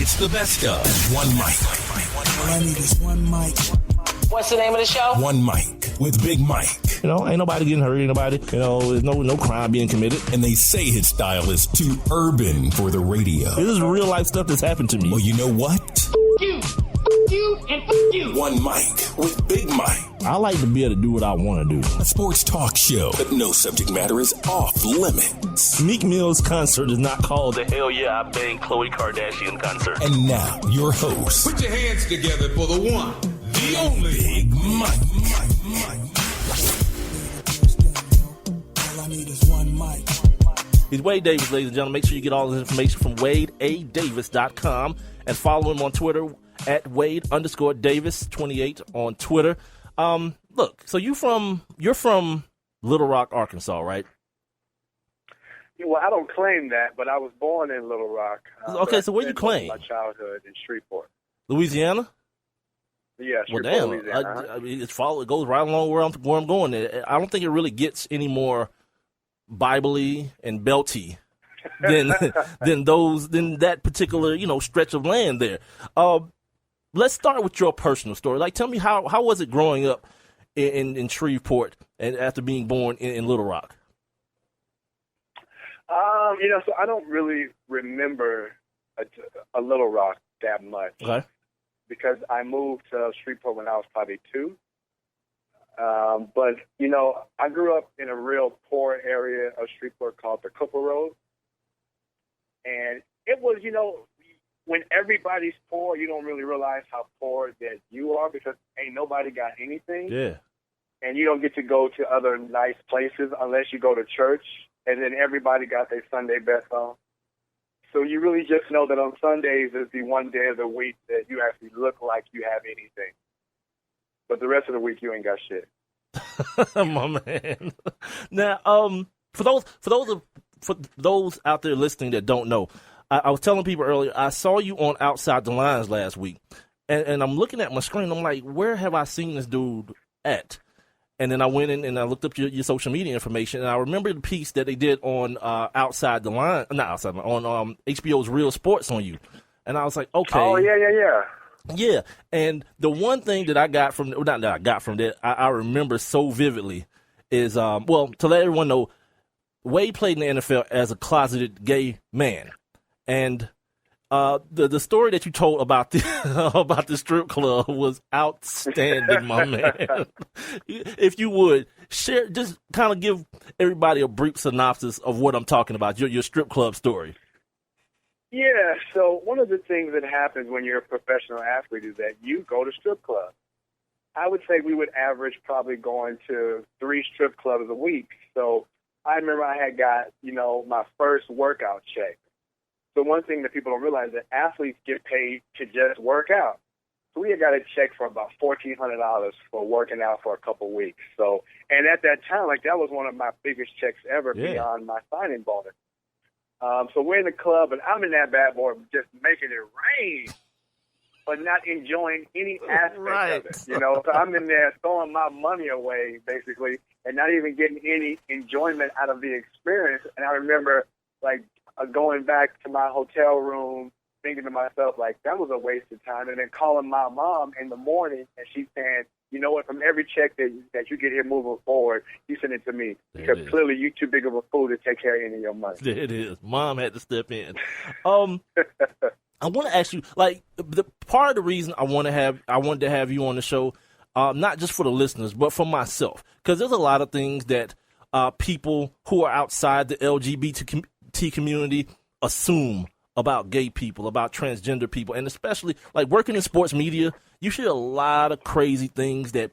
It's the best of One Mic. All I need is one mic. What's the name of the show? One Mic with Big Mike. You know, ain't nobody getting hurt, ain't nobody, there's no crime being committed. And they say his style is too urban for the radio. This is real life stuff that's happened to me. Well, you know what? You, and you. One Mic with Big Mike. I like to be able to do what I want to do. A sports talk show, but no subject matter is off limits. Meek Mill's concert is not called the Hell Yeah, I Bang Khloe Kardashian concert. And now, your host. Put your hands together for the one, the only Big Mike. All I need is one mic. He's Wade Davis, ladies and gentlemen. Make sure you get all this information from WadeADavis.com and follow him on Twitter at Wade_Davis28 on Twitter. Look, so you're from Little Rock, Arkansas, right? Well, I don't claim that, but I was born in Little Rock. Okay, so where you claim? My childhood in Shreveport. Louisiana? Yeah, Well, Shreveport, damn. Louisiana. I mean, it goes right along where I'm going. I don't think it really gets any more Bible-y and belty than that particular stretch of land there. Let's start with your personal story. Like, tell me how was it growing up in Shreveport and after being born in Little Rock? So I don't really remember a Little Rock that much. Okay. Because I moved to Shreveport when I was probably 2. But I grew up in a real poor area of Shreveport called the Cooper Road. And it was, when everybody's poor, you don't really realize how poor that you are because ain't nobody got anything. Yeah. And you don't get to go to other nice places unless you go to church. And then everybody got their Sunday best on. So you really just know that on Sundays is the one day of the week that you actually look like you have anything. But the rest of the week, you ain't got shit. My man. Now, for those out there listening that don't know, I was telling people earlier, I saw you on Outside the Lines last week, and I'm looking at my screen. I'm like, where have I seen this dude at? And then I went in and I looked up your social media information, and I remember the piece that they did on Outside the Line, on HBO's Real Sports on you. And I was like, okay. Oh, yeah. Yeah, and the one thing that I got from that, I remember so vividly is, to let everyone know, Wade played in the NFL as a closeted gay man. And the story that you told about the strip club was outstanding, my man. If you would share, just kind of give everybody a brief synopsis of what I'm talking about, your strip club story. Yeah, so one of the things that happens when you're a professional athlete is that you go to strip clubs. I would say we would average probably going to 3 strip clubs a week. So I remember I had got, my first workout check. So one thing that people don't realize is that athletes get paid to just work out. So we had got a check for about $1,400 for working out for a couple weeks. So, and at that time, that was one of my biggest checks ever beyond my signing bonus. So we're in the club, and I'm in that bad boy just making it rain, but not enjoying any aspect of it. So I'm in there throwing my money away, basically, and not even getting any enjoyment out of the experience. And I remember, going back to my hotel room, thinking to myself, that was a waste of time. And then calling my mom in the morning, and she's saying, you know what, from every check that you get here moving forward, you send it to me. Because clearly you're too big of a fool to take care of any of your money. It is. Mom had to step in. I want to ask you, the part of the reason I wanted to have you on the show, not just for the listeners, but for myself. Because there's a lot of things that people who are outside the LGBT community assume about gay people, about transgender people, and especially working in sports media, you hear a lot of crazy things that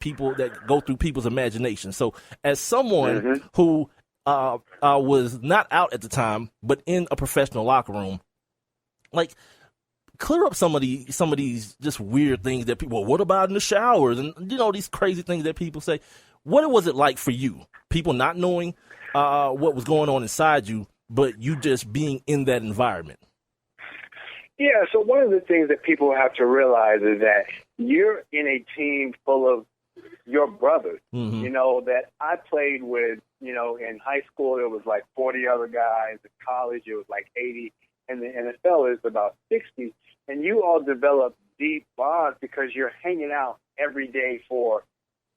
go through people's imagination. So as someone who was not out at the time, but in a professional locker room, clear up some of these just weird things that people, what about in the showers? And these crazy things that people say. What was it like for you? People not knowing what was going on inside you, but you just being in that environment. Yeah, so one of the things that people have to realize is that you're in a team full of your brothers, that I played with, in high school, it was 40 other guys. In college, it was 80. in the NFL is about 60, and you all develop deep bonds because you're hanging out every day for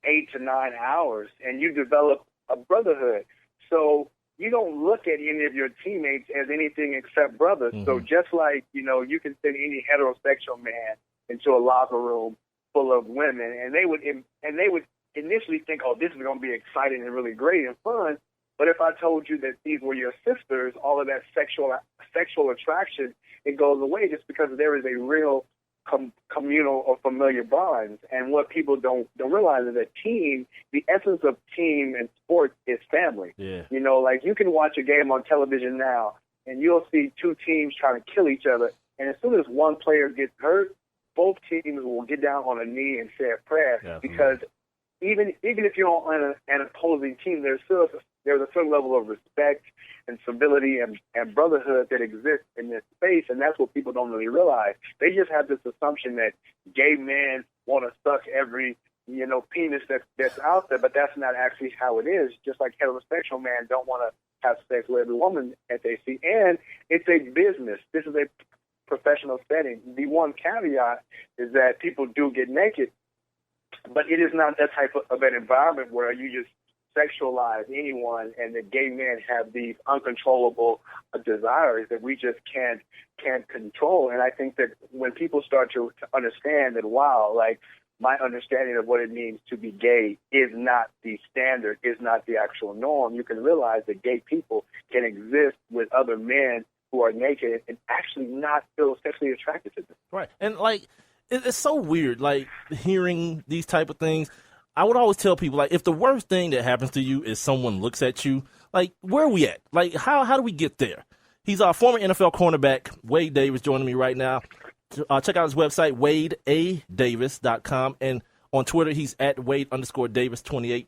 8 to 9 hours, and you develop a brotherhood. So you don't look at any of your teammates as anything except brothers. Mm-hmm. So just like, you can send any heterosexual man into a locker room full of women, and they would initially think, oh, this is going to be exciting and really great and fun. But if I told you that these were your sisters, all of that sexual attraction, it goes away just because there is a real communal or familiar bonds. And what people don't realize is that the essence of team and sports is family. Yeah. Like you can watch a game on television now, and you'll see two teams trying to kill each other. And as soon as one player gets hurt, both teams will get down on a knee and say a prayer. Yeah. Because even if you're on an opposing team, there's a certain level of respect and civility and brotherhood that exists in this space, and that's what people don't really realize. They just have this assumption that gay men want to suck every penis that's out there, but that's not actually how it is. Just like heterosexual men don't want to have sex with every woman that they see, and it's a business. This is a professional setting. The one caveat is that people do get naked, but it is not that type of an environment where you just sexualize anyone and the gay men have these uncontrollable desires that we just can't control. And I think that when people start to understand that, wow, like my understanding of what it means to be gay is not the standard, is not the actual norm, you can realize that gay people can exist with other men who are naked and actually not feel sexually attracted to them. Right. And like, it's so weird, like hearing these type of things. I would always tell people, like, if the worst thing that happens to you is someone looks at you, like, where are we at? Like, how do we get there? He's our former NFL cornerback, Wade Davis, joining me right now. Check out his website, wadeadavis.com. And on Twitter, he's at Wade_Davis28.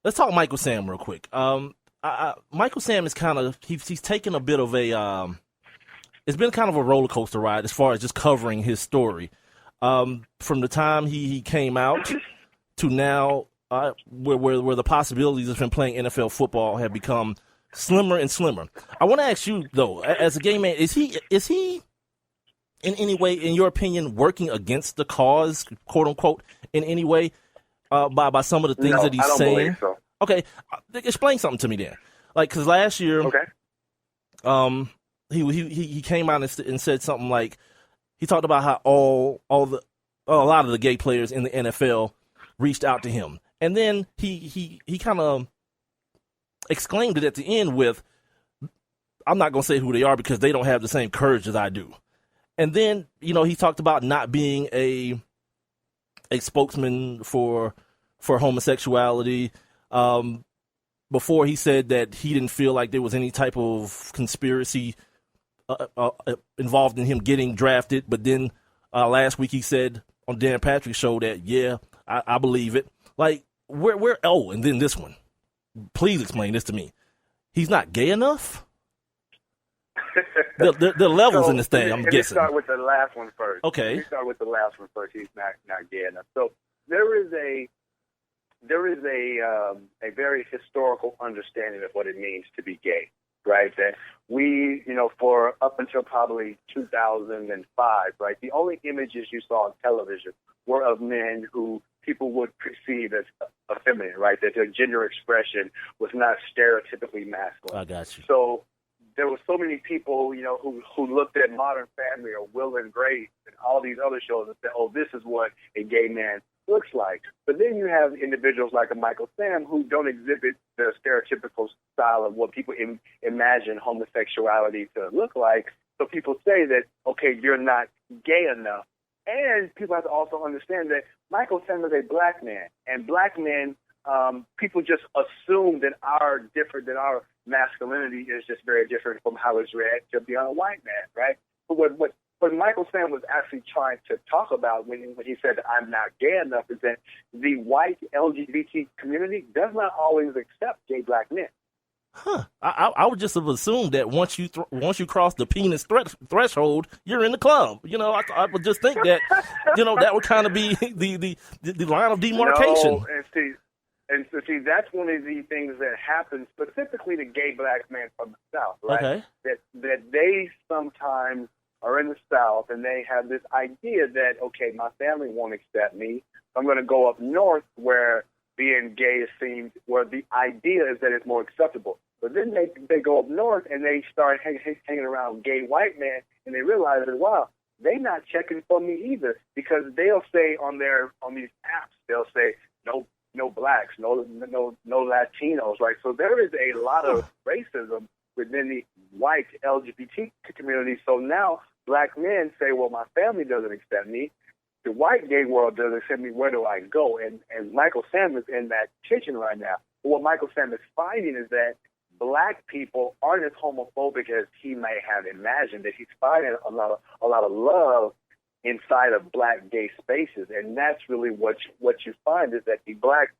Let's talk Michael Sam real quick. Michael Sam is kind of, he's taken a bit of a, it's been kind of a roller coaster ride as far as just covering his story. From the time he came out to now, where the possibilities of him playing NFL football have become slimmer and slimmer. I want to ask you though, as a gay man, is he in any way, in your opinion, working against the cause, quote unquote, in any way, by some of the things that he's saying? I don't believe so. Okay, explain something to me then. Like, because last year, he came out and said something like, he talked about how a lot of the gay players in the NFL reached out to him. And then he kind of exclaimed it at the end with, I'm not going to say who they are because they don't have the same courage as I do. And then, he talked about not being a spokesman for homosexuality. Before he said that he didn't feel like there was any type of conspiracy involved in him getting drafted. But then last week he said on Dan Patrick's show that, yeah, I believe it. Like, where? Oh, and then this one. Please explain this to me. He's not gay enough? the levels in this thing, I'm guessing. Let's start with the last one first. Okay. Let's start with the last one first. He's not gay enough. So there is a very historical understanding of what it means to be gay, right? That we, for up until probably 2005, right, the only images you saw on television were of men who people would perceive as effeminate, right? That their gender expression was not stereotypically masculine. I got you. So there were so many people, who looked at Modern Family or Will and Grace and all these other shows and said, oh, this is what a gay man looks like. But then you have individuals like a Michael Sam who don't exhibit the stereotypical style of what people imagine homosexuality to look like. So people say that, okay, you're not gay enough. And people have to also understand that Michael Sam is a black man, and black men, people just assume that our masculinity is just very different from how it's read to be on a white man, right? But what Michael Sam was actually trying to talk about when he said that I'm not gay enough is that the white LGBT community does not always accept gay black men. Huh. I would just have assumed that once you cross the penis threshold, you're in the club. I would just think that, that would kind of be the line of demarcation. No, and see, And so, see, that's one of the things that happens specifically to gay black men from the South, right? Okay. That they sometimes are in the South and they have this idea that, okay, my family won't accept me. I'm going to go up north where being gay is seen, where the idea is that it's more acceptable. But then they go up north and they start hanging around gay white men, and they realize that, wow, they're not checking for me either, because they'll say on these apps, they'll say no blacks, no Latinos, right? So there is a lot of racism within the white LGBT community. So now black men say, well, my family doesn't accept me. The white gay world doesn't accept me. Where do I go? And Michael Sam is in that kitchen right now. But what Michael Sam is finding is that black people aren't as homophobic as he may have imagined, that he's finding a lot of love inside of black gay spaces. And that's really what you find, is that the black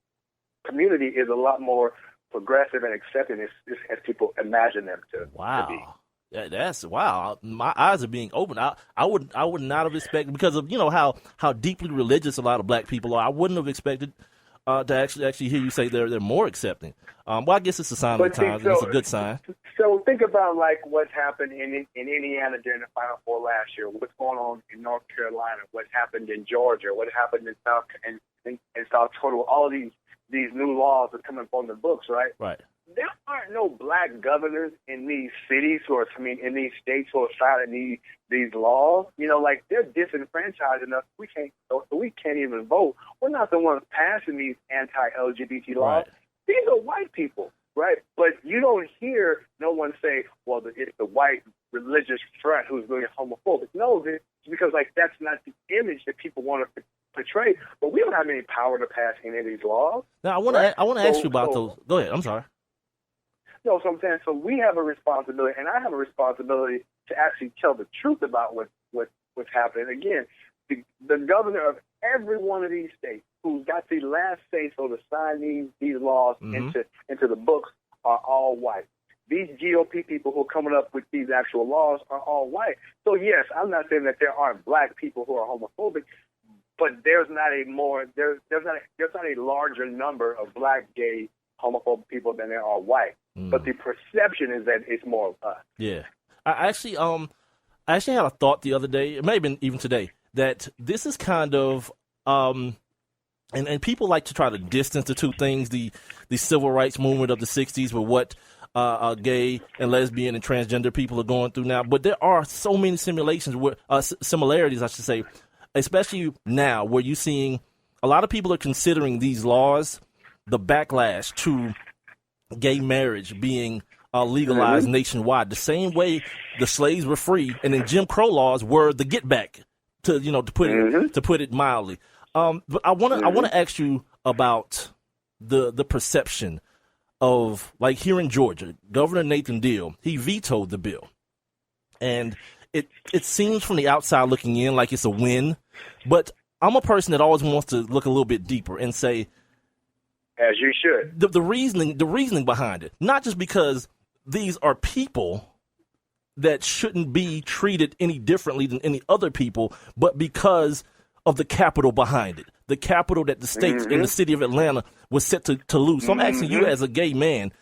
community is a lot more progressive and accepting as people imagine them to be. That's wow. My eyes are being opened. I would not have expected, because of how deeply religious a lot of black people are. I wouldn't have expected to actually hear you say they're more accepting. Well, I guess it's a sign of the times, and it's a good sign. So think about like what's happened in Indiana during the Final Four last year. What's going on in North Carolina? What happened in Georgia? What happened in South Dakota? All of these new laws are coming from the books, right? Right. There aren't no black governors in these cities in these states who are signing these laws. Like, they're disenfranchised enough. We can't even vote. We're not the ones passing these anti-LGBT laws. Right. These are white people, right? But you don't hear no one say, well, it's the white religious front who's really homophobic. No, it's because that's not the image that people want to portray. But we don't have any power to pass any of these laws. Now, I want to ask you about those. Go ahead. I'm sorry. No, so I'm saying, so we have a responsibility, and I have a responsibility to actually tell the truth about what's happening. Again, the governor of every one of these states who's got the last say so to sign these laws into the books are all white. These GOP people who are coming up with these actual laws are all white. So yes, I'm not saying that there aren't black people who are homophobic, but there's not a larger number of black, gay, homophobic people than there are white. But the perception is that it's more of us. Yeah. I actually had a thought the other day, it may have been even today, that this is kind of and people like to try to distance the two things, the civil rights movement of the 60s with what gay and lesbian and transgender people are going through now. But there are so many similarities, I should say, especially now, where you're seeing a lot of people are considering these laws the backlash to gay marriage being legalized nationwide, the same way the slaves were free, and then Jim Crow laws were the get back, to put it mildly. But I want to ask you about the perception of, like, here in Georgia, Governor Nathan Deal, he vetoed the bill, and it seems from the outside looking in like it's a win, but I'm a person that always wants to look a little bit deeper and say, as you should. The reasoning behind it, not just because these are people that shouldn't be treated any differently than any other people, but because of the capital behind it, the capital that the state in the city of Atlanta was set to lose. So I'm asking you, as a gay man,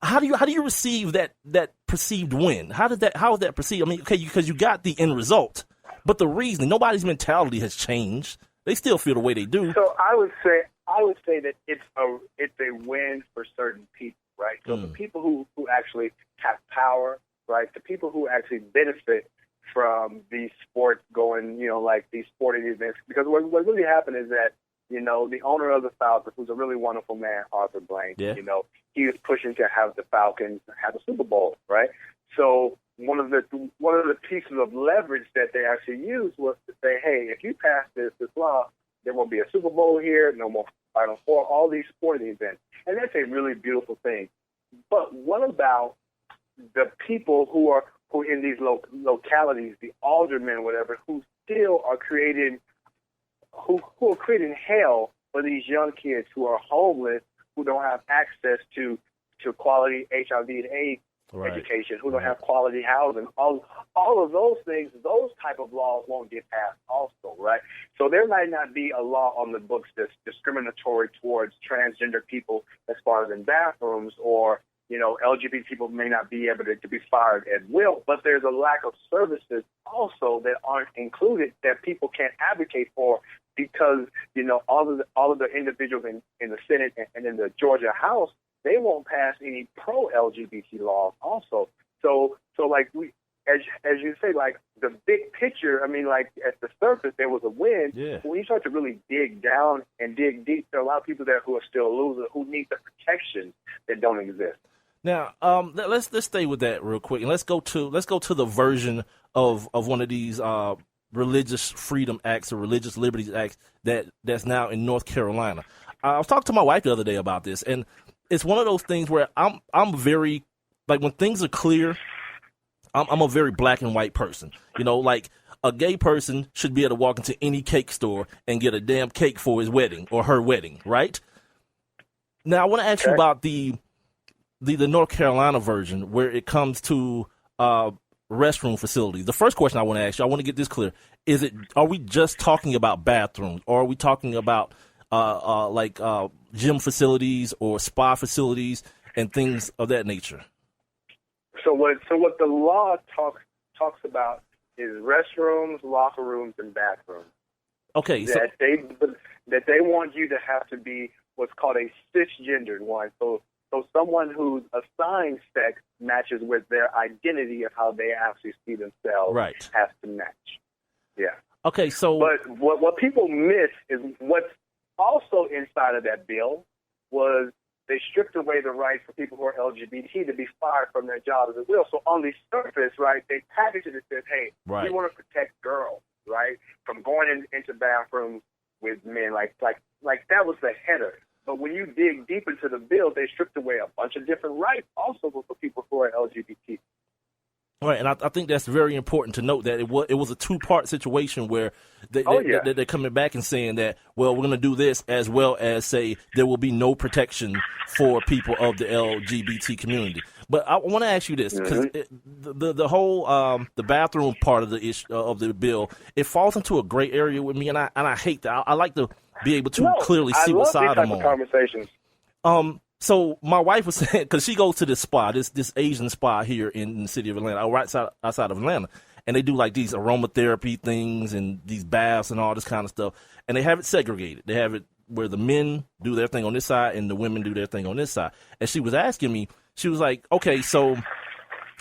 how do you receive that perceived win? How is that perceived? I mean, okay, because you got the end result, but the reasoning, nobody's mentality has changed. They still feel the way they do. So I would say that it's a win for certain people, right? So the people who actually have power, right? The people who actually benefit from these sports going, like these sporting events. Because what really happened is that, the owner of the Falcons, who's a really wonderful man, Arthur Blank, he was pushing to have the Falcons have a Super Bowl, right? So one of the pieces of leverage that they actually used was to say, hey, if you pass this law, there won't be a Super Bowl here, no more Final Four, all these sporting events. And that's a really beautiful thing. But what about the people who are in these localities, the aldermen, whatever, who still are creating hell for these young kids who are homeless, who don't have access to quality HIV and AIDS education, who don't have quality housing. All of those things, those type of laws won't get passed also, right? So there might not be a law on the books that's discriminatory towards transgender people as far as in bathrooms, or, you know, LGBT people may not be able to be fired at will, but there's a lack of services also that aren't included that people can't advocate for, because, you know, all of the individuals in the Senate and in the Georgia House, they won't pass any pro-LGBT laws also. So like as you say, like the big picture, I mean, like at the surface there was a win. Yeah. When you start to really dig down and dig deep, there are a lot of people there who are still losers, who need the protections that don't exist. Now, let's stay with that real quick, and let's go to the version of one of these religious freedom acts or religious liberties acts that's now in North Carolina. I was talking to my wife the other day about this, and it's one of those things where I'm very, like, when things are clear, I'm a very black and white person. You know, like a gay person should be able to walk into any cake store and get a damn cake for his wedding or her wedding, right? Now, I want to ask you about the North Carolina version where it comes to restroom facilities. The first question I want to ask you, I want to get this clear. Are we just talking about bathrooms, or are we talking about gym facilities or spa facilities and things of that nature? So what the law talks about is restrooms, locker rooms, and bathrooms. Okay, that they want you to have to be what's called a cisgendered one. So someone whose assigned sex matches with their identity of how they actually see themselves has to match. Yeah. Okay, so but what people miss is what's also inside of that bill was they stripped away the right for people who are LGBT to be fired from their jobs as well. So on the surface, right, they package it and says, hey, we want to protect girls, right, from going into bathrooms with men. Like that was the header. But when you dig deep into the bill, they stripped away a bunch of different rights also for people who are LGBT. Right, and I think that's very important to note that it was a two-part situation where they're coming back and saying that, well, we're going to do this, as well as say there will be no protection for people of the LGBT community. But I want to ask you this, because the whole the bathroom part of the issue of the bill, it falls into a gray area with me, and I hate that. I like to be able to clearly see what side I'm on. Conversations. So my wife was saying, because she goes to this spa, this Asian spa here in the city of Atlanta, right outside of Atlanta, and they do like these aromatherapy things and these baths and all this kind of stuff, and they have it segregated. They have it where the men do their thing on this side and the women do their thing on this side. And she was asking me, she was like, okay, so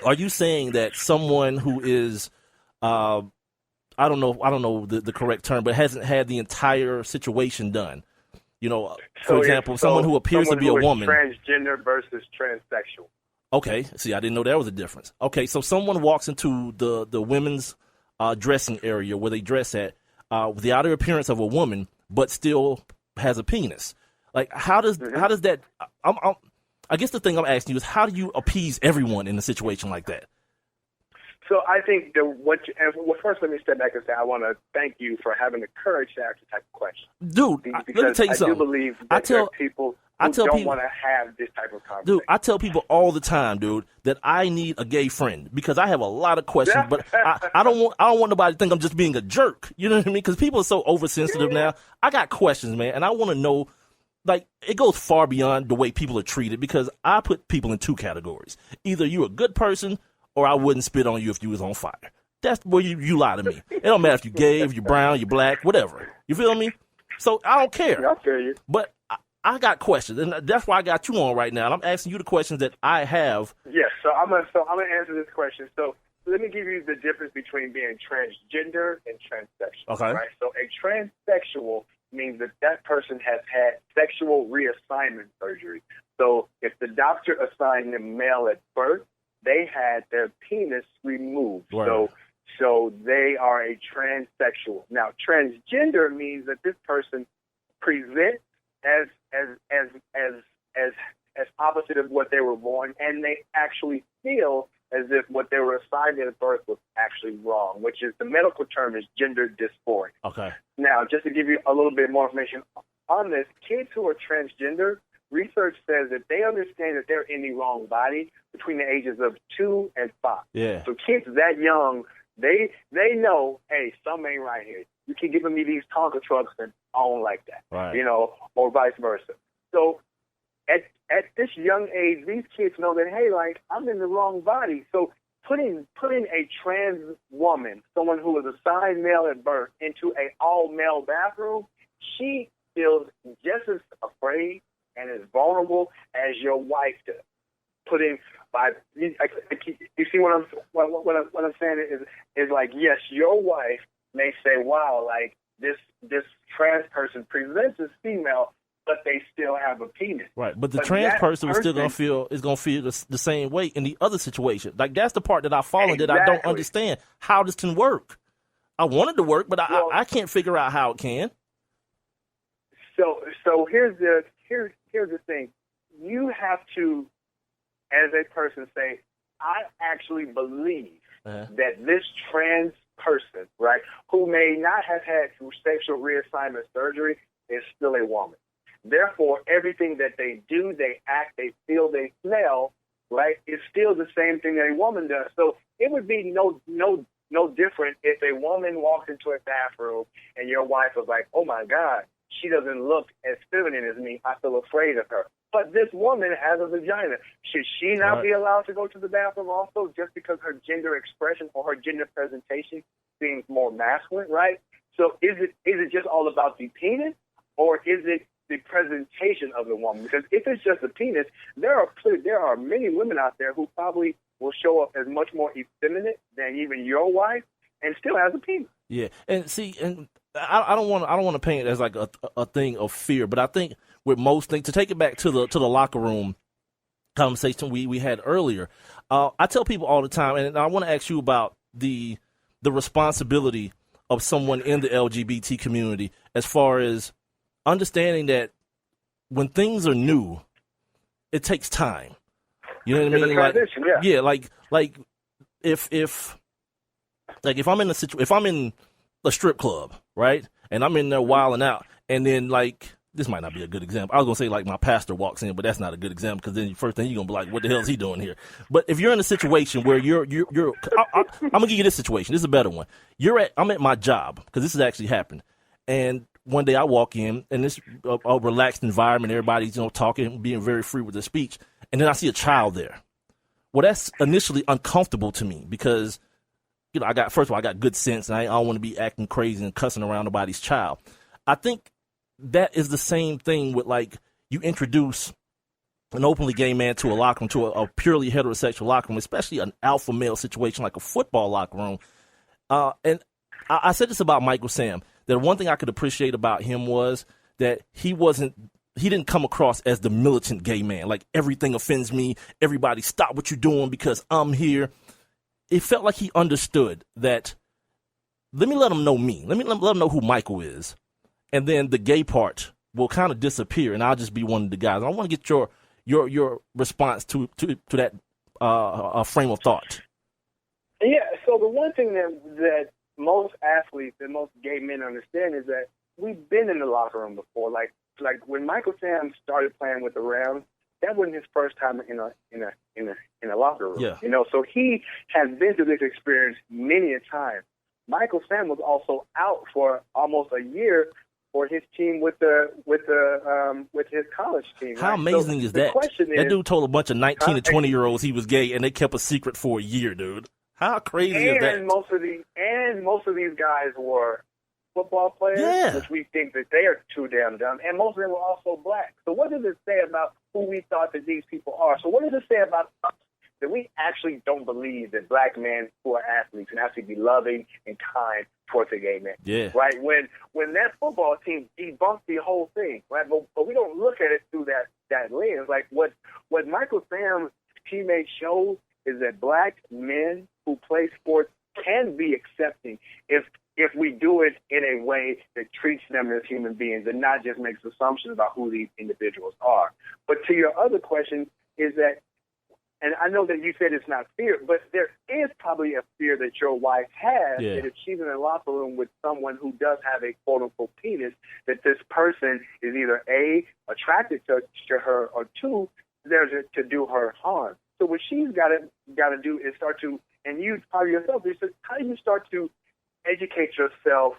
are you saying that someone who is, I don't know the correct term, but hasn't had the entire situation done? You know, for example, someone who appears to be a woman. Transgender versus transsexual. Okay. See, I didn't know there was a difference. Okay, so someone walks into the women's dressing area where they dress at with the outer appearance of a woman, but still has a penis. Like, how does that? I guess the thing I'm asking you is, how do you appease everyone in a situation like that? So I think first let me step back and say I want to thank you for having the courage to ask this type of question. Dude, let me tell you something. I do believe that there are people who don't want to have this type of conversation. Dude, I tell people all the time, dude, that I need a gay friend because I have a lot of questions, but I don't want nobody to think I'm just being a jerk. You know what I mean? Because people are so oversensitive now. I got questions, man, and I want to know. Like, it goes far beyond the way people are treated, because I put people in two categories. Either you're a good person, or I wouldn't spit on you if you was on fire. That's where you lie to me. It don't matter if you're gay, if you're brown, you're black, whatever. You feel me? So I don't care. I feel you. But I got questions, and that's why I got you on right now. And I'm asking you the questions that I have. Yes, so I'm gonna answer this question. So let me give you the difference between being transgender and transsexual. Okay. Right? So a transsexual means that person has had sexual reassignment surgery. So if the doctor assigned them male at birth, they had their penis removed. Right. So they are a transsexual. Now, transgender means that this person presents as opposite of what they were born, and they actually feel as if what they were assigned at birth was actually wrong, which is, the medical term is gender dysphoria. Okay. Now, just to give you a little bit more information on this, kids who are transgender, research says that they understand that they're in the wrong body between the ages of 2 and 5. Yeah. So kids that young, they know, hey, something ain't right here. You keep giving me these Tonka trucks and I don't like that, Right. you know, or vice versa. So at this young age, these kids know that, hey, like, I'm in the wrong body. So putting a trans woman, someone who was assigned male at birth, into a all-male bathroom, she feels just as afraid and as vulnerable as your wife does. You see what I'm saying is like, yes, your wife may say, wow, like this trans person presents as female, but they still have a penis. Right, but the trans person is still gonna feel the same way in the other situation. Like, that's the part that I fall in, that I don't understand how this can work. I want it to work, but I can't figure out how it can. So here's the thing. You have to, as a person, say, I actually believe that this trans person, right, who may not have had sexual reassignment surgery, is still a woman. Therefore, everything that they do, they act, they feel, they smell, right, is still the same thing that a woman does. So it would be no different if a woman walks into a bathroom and your wife was like, oh, my God, she doesn't look as feminine as me. I feel afraid of her. But this woman has a vagina. Should she not be allowed to go to the bathroom also just because her gender expression or her gender presentation seems more masculine, right? So is it just all about the penis, or is it the presentation of the woman? Because if it's just a penis, there are many women out there who probably will show up as much more effeminate than even your wife and still has a penis. Yeah, and see, and I don't want to paint it as like a thing of fear, but I think with most things, to take it back to the locker room conversation we had earlier, I tell people all the time, and I want to ask you about the responsibility of someone in the LGBT community as far as understanding that when things are new, it takes time. You know what I mean? Like if I'm in a strip club, right, and I'm in there wilding out, and then like, this might not be a good example. I was gonna say like my pastor walks in, but that's not a good example, because then the first thing you're gonna be like, what the hell is he doing here? But if you're in a situation where I'm gonna give you this situation. This is a better one. I'm at my job, because this has actually happened, and one day I walk in, and it's a relaxed environment. Everybody's talking, being very free with their speech, and then I see a child there. Well, that's initially uncomfortable to me, because I got good sense, and I don't want to be acting crazy and cussing around nobody's child. I think that is the same thing with, like, you introduce an openly gay man to a locker room, to a purely heterosexual locker room, especially an alpha male situation like a football locker room. And I said this about Michael Sam, that one thing I could appreciate about him was that he didn't come across as the militant gay man. Like, everything offends me. Everybody stop what you're doing because I'm here. It felt like he understood that, let me let him know me. Let him know who Michael is. And then the gay part will kind of disappear, and I'll just be one of the guys. I want to get your response to that frame of thought. Yeah, so the one thing that most athletes and most gay men understand is that we've been in the locker room before. Like when Michael Sam started playing with the Rams, that wasn't his first time in a locker room. Yeah. So he has been through this experience many a time. Michael Sam was also out for almost a year for his team with his college team. How right? amazing is that? That dude told a bunch of 19 to 20-year-olds he was gay, and they kept a secret for a year, dude. How crazy is that? And most of these guys were football players, which we think that they are too damn dumb, and most of them were also black. So what does it say about who we thought that these people are? So what does it say about us, that we actually don't believe that black men who are athletes can actually be loving and kind towards a gay man? Yeah. Right? When that football team debunked the whole thing, right? But we don't look at it through that lens. Like what Michael Sam's teammates showed is that black men who play sports can be accepting if we do it in a way that treats them as human beings and not just makes assumptions about who these individuals are. But to your other question is that And I know that you said it's not fear, but there is probably a fear that your wife has that if she's in a locker room with someone who does have a quote-unquote penis, that this person is either A, attracted to her, or two, there to do her harm. So what she's got to do is start to, and you probably yourself, how do you start to educate yourself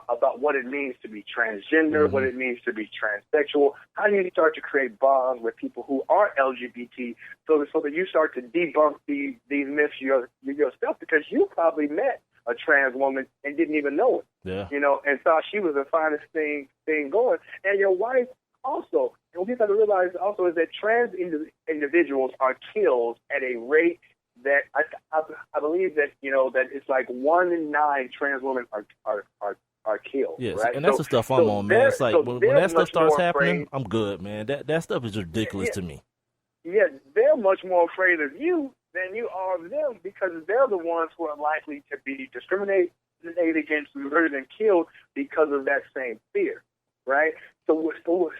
about what it means to be transgender, what it means to be transsexual? How do you start to create bonds with people who are LGBT so that you start to debunk these myths yourself? Because you probably met a trans woman and didn't even know it, and thought she was the finest thing going. And your wife also, and what people have to realize also is that trans individuals are killed at a rate that I believe that that it's like 1 in 9 trans women are killed. Yes, right? And that's the stuff I'm on, man. It's like when that stuff starts happening, I'm good, man. That stuff is ridiculous to me. Yeah, they're much more afraid of you than you are of them, because they're the ones who are likely to be discriminated against, murdered, and killed because of that same fear, right? So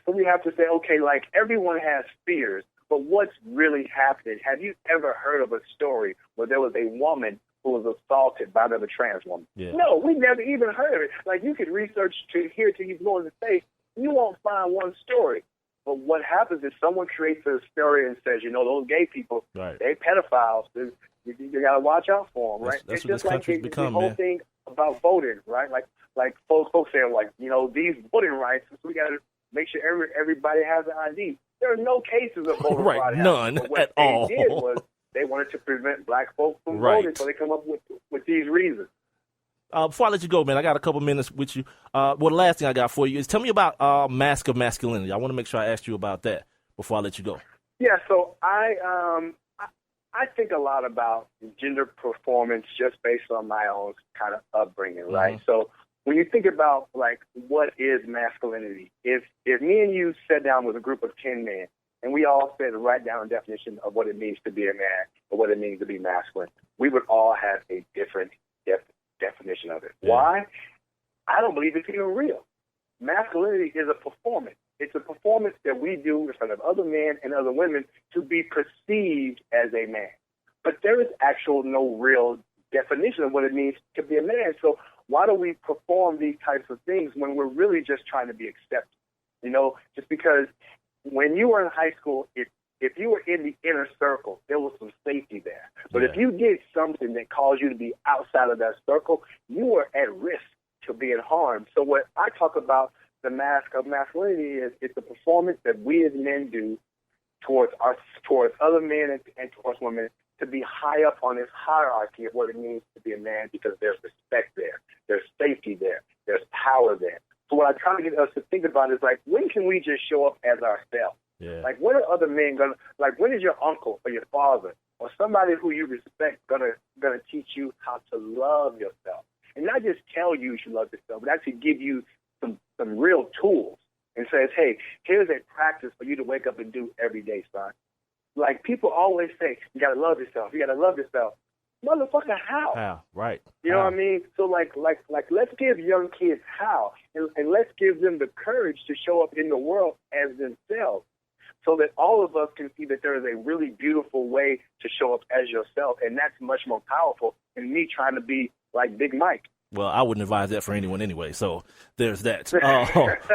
we have to say, okay, like everyone has fears, but what's really happening? Have you ever heard of a story where there was a woman who was assaulted by another trans woman? Yeah. No, we never even heard of it. Like, you could research to hear till you blow in the face, you won't find one story. But what happens is someone creates a story and says, those gay people, they pedophiles. You got to watch out for them, right? That's it's what just this like country's become, the whole man. thing about voting, right? Like folks saying, these voting rights, we got to make sure everybody has an ID. There are no cases of voter fraud. None but what at all. They did was they wanted to prevent black folks from voting, so they come up with these reasons. Before I let you go, man, I got a couple minutes with you. The last thing I got for you is tell me about Mask of Masculinity. I want to make sure I asked you about that before I let you go. Yeah, so I think a lot about gender performance just based on my own kind of upbringing, right? So when you think about, like, what is masculinity, if me and you sat down with a group of 10 men and we all said to write down a definition of what it means to be a man or what it means to be masculine, we would all have a different definition of it. Yeah. Why? I don't believe it's even real. Masculinity is a performance. It's a performance that we do in front of other men and other women to be perceived as a man. But there is no real definition of what it means to be a man. So why do we perform these types of things when we're really just trying to be accepted? Just because when you were in high school, if you were in the inner circle, there was some safety there. But if you did something that caused you to be outside of that circle, you were at risk to being harmed. So what I talk about, the mask of masculinity, is it's a performance that we as men do towards other men and towards women to be high up on this hierarchy of what it means to be a man, because there's respect there, there's safety there, there's power there. So what I try to get us to think about is, like, when can we just show up as ourselves? Yeah. Like, when are other men when is your uncle or your father or somebody who you respect gonna teach you how to love yourself? And not just tell you should love yourself, but actually give you some real tools and says, hey, here's a practice for you to wake up and do every day, son. Like, people always say, you got to love yourself. You got to love yourself. Motherfucker, how? How? Right. You know what I mean? So, like, let's give young kids how, and let's give them the courage to show up in the world as themselves, so that all of us can see that there is a really beautiful way to show up as yourself, and that's much more powerful than me trying to be like Big Mike. Well, I wouldn't advise that for anyone anyway, so there's that.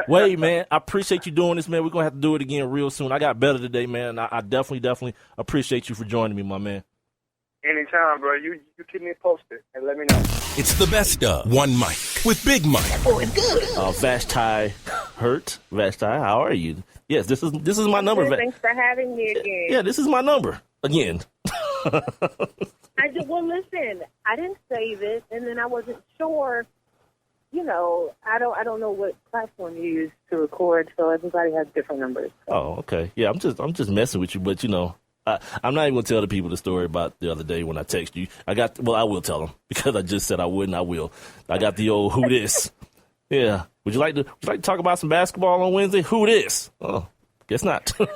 Wade, man, I appreciate you doing this, man. We're going to have to do it again real soon. I got better today, man. I definitely appreciate you for joining me, my man. Anytime, bro. You keep me posted and let me know. It's the best of One Mic with Big Mike. Oh, it's good. Vashti Hurt. Vashti, how are you? Yes, this is my number. Thanks for having me again. Yeah, this is my number again. Well, listen, I didn't say this, and then I wasn't sure. I don't know what platform you use to record, so everybody has different numbers. Oh, okay. Yeah, I'm just messing with you, but I'm not even gonna tell the people the story about the other day when I text you. I will tell them because I just said I wouldn't. I will. I got the old who this. Yeah. Would you like to talk about some basketball on Wednesday? Who this? Oh, guess not. Wait.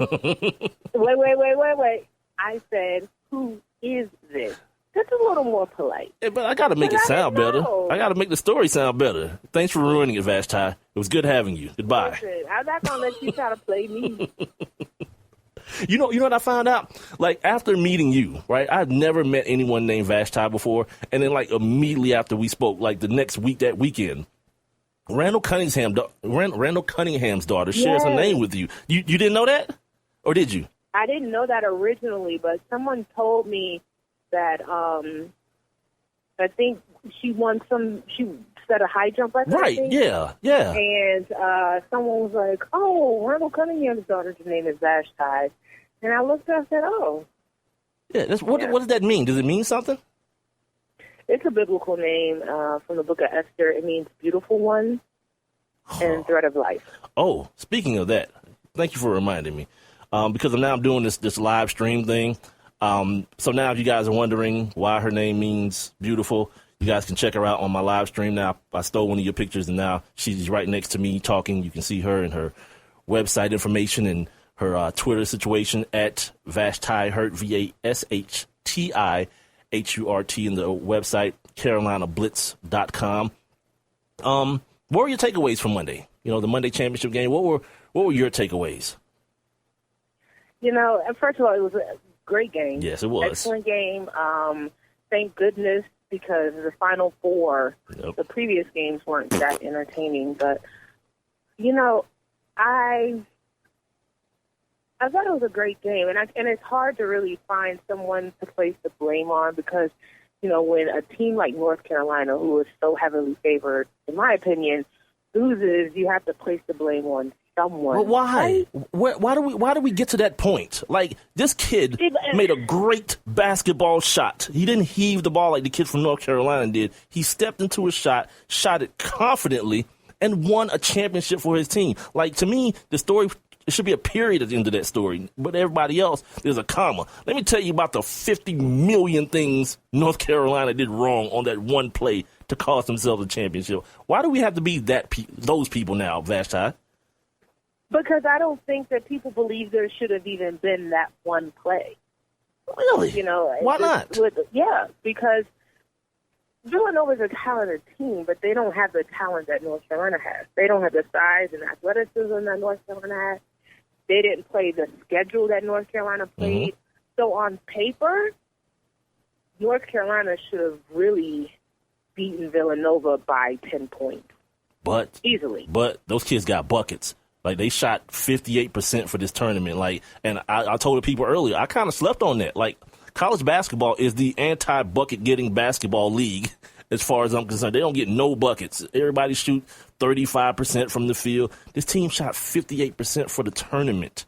I said, who is this? That's a little more polite. Yeah, but I got to make it sound better. I got to make the story sound better. Thanks for ruining it, Vashti. It was good having you. Goodbye. Listen, I'm not going to let you try to play me. You know what I found out? Like, after meeting you, right? I've never met anyone named Vashti before. And then, like, immediately after we spoke, like, the next week, that weekend, Randall Cunningham's daughter shares her name with you. You didn't know that? Or did you? I didn't know that originally, but someone told me that I think she set a high jump record. Right, yeah. And someone was like, oh, Randall Cunningham's daughter's name is Vashti. And I looked up and said, oh. Yeah, what does that mean? Does it mean something? It's a biblical name from the book of Esther. It means beautiful one and thread of life. Oh, speaking of that, thank you for reminding me. Because I'm doing this live stream thing. So now if you guys are wondering why her name means beautiful, you guys can check her out on my live stream now. I stole one of your pictures, and now she's right next to me talking. You can see her and her website information and her Twitter situation at Vashti Hurt, VASHTI HURT, in the website CarolinaBlitz.com. What were your takeaways from Monday? You know, the Monday championship game. What were your takeaways? You know, first of all, it was a great game. Yes, it was. Excellent game. Thank goodness, because the Final Four, the previous games weren't that entertaining. But, you know, I thought it was a great game. And it's hard to really find someone to place the blame on because, you know, when a team like North Carolina, who is so heavily favored, in my opinion, loses, you have to place the blame on someone. Well, why? Right? Why do we get to that point? Like, this kid made a great basketball shot. He didn't heave the ball like the kid from North Carolina did. He stepped into a shot it confidently, and won a championship for his team. Like, to me, the story, it should be a period at the end of that story. But everybody else, there's a comma. Let me tell you about the 50 million things North Carolina did wrong on that one play to cost themselves a championship. Why do we have to be those people now, Vashti? Because I don't think that people believe there should have even been that one play. Really? You know, why not? Because Villanova's a talented team, but they don't have the talent that North Carolina has. They don't have the size and athleticism that North Carolina has. They didn't play the schedule that North Carolina played. Mm-hmm. So on paper, North Carolina should have really beaten Villanova by 10 points. Easily. But those kids got buckets. Like, they shot 58% for this tournament. Like, and I told the people earlier, I kind of slept on that. Like, college basketball is the anti-bucket-getting basketball league, as far as I'm concerned. They don't get no buckets. Everybody shoot 35% from the field. This team shot 58% for the tournament.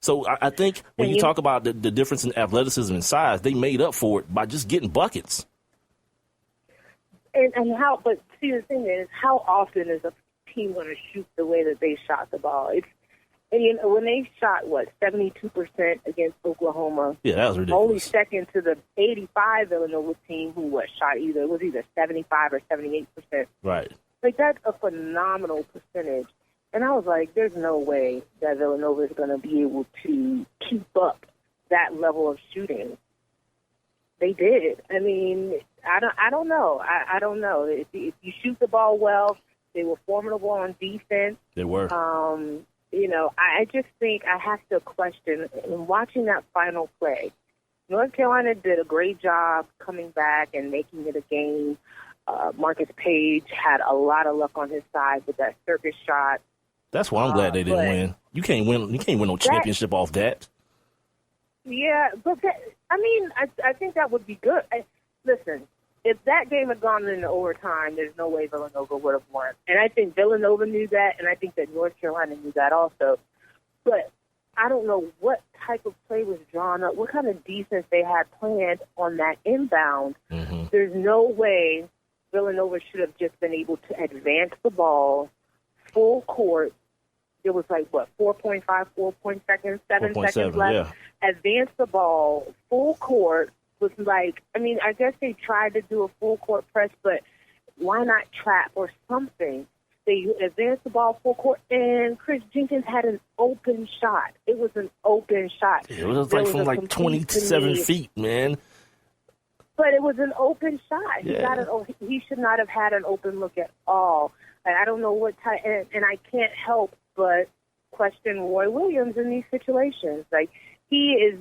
So I think when you talk about the difference in athleticism and size, they made up for it by just getting buckets. But see, the thing is, how often is a team going to shoot the way that they shot the ball? When they shot 72% against Oklahoma, yeah, that was ridiculous. Only second to the 85 Villanova team who shot either 75 or 78%. Right. Like, that's a phenomenal percentage. And I was like, there's no way that Villanova is going to be able to keep up that level of shooting. They did. I mean, I don't know. I don't know. If you shoot the ball well, they were formidable on defense. They were. I just think I have to question, in watching that final play, North Carolina did a great job coming back and making it a game. Marcus Page had a lot of luck on his side with that circus shot. That's why I'm glad they didn't win. You can't win no championship off that. Yeah, but I think that would be good. Listen, if that game had gone into overtime, there's no way Villanova would have won. And I think Villanova knew that, and I think that North Carolina knew that also. But I don't know what type of play was drawn up, what kind of defense they had planned on that inbound. Mm-hmm. There's no way Villanova should have just been able to advance the ball full court. It was 4.5 seconds, 7 seconds left. Yeah. Advance the ball full court. Was I guess they tried to do a full court press, but why not trap or something? They advanced the ball full court, and Chris Jenkins had an open shot. It was an open shot. It was from 27 feet, man. But it was an open shot. Yeah. He should not have had an open look at all. And I don't know what type, and I can't help but question Roy Williams in these situations. Like, He's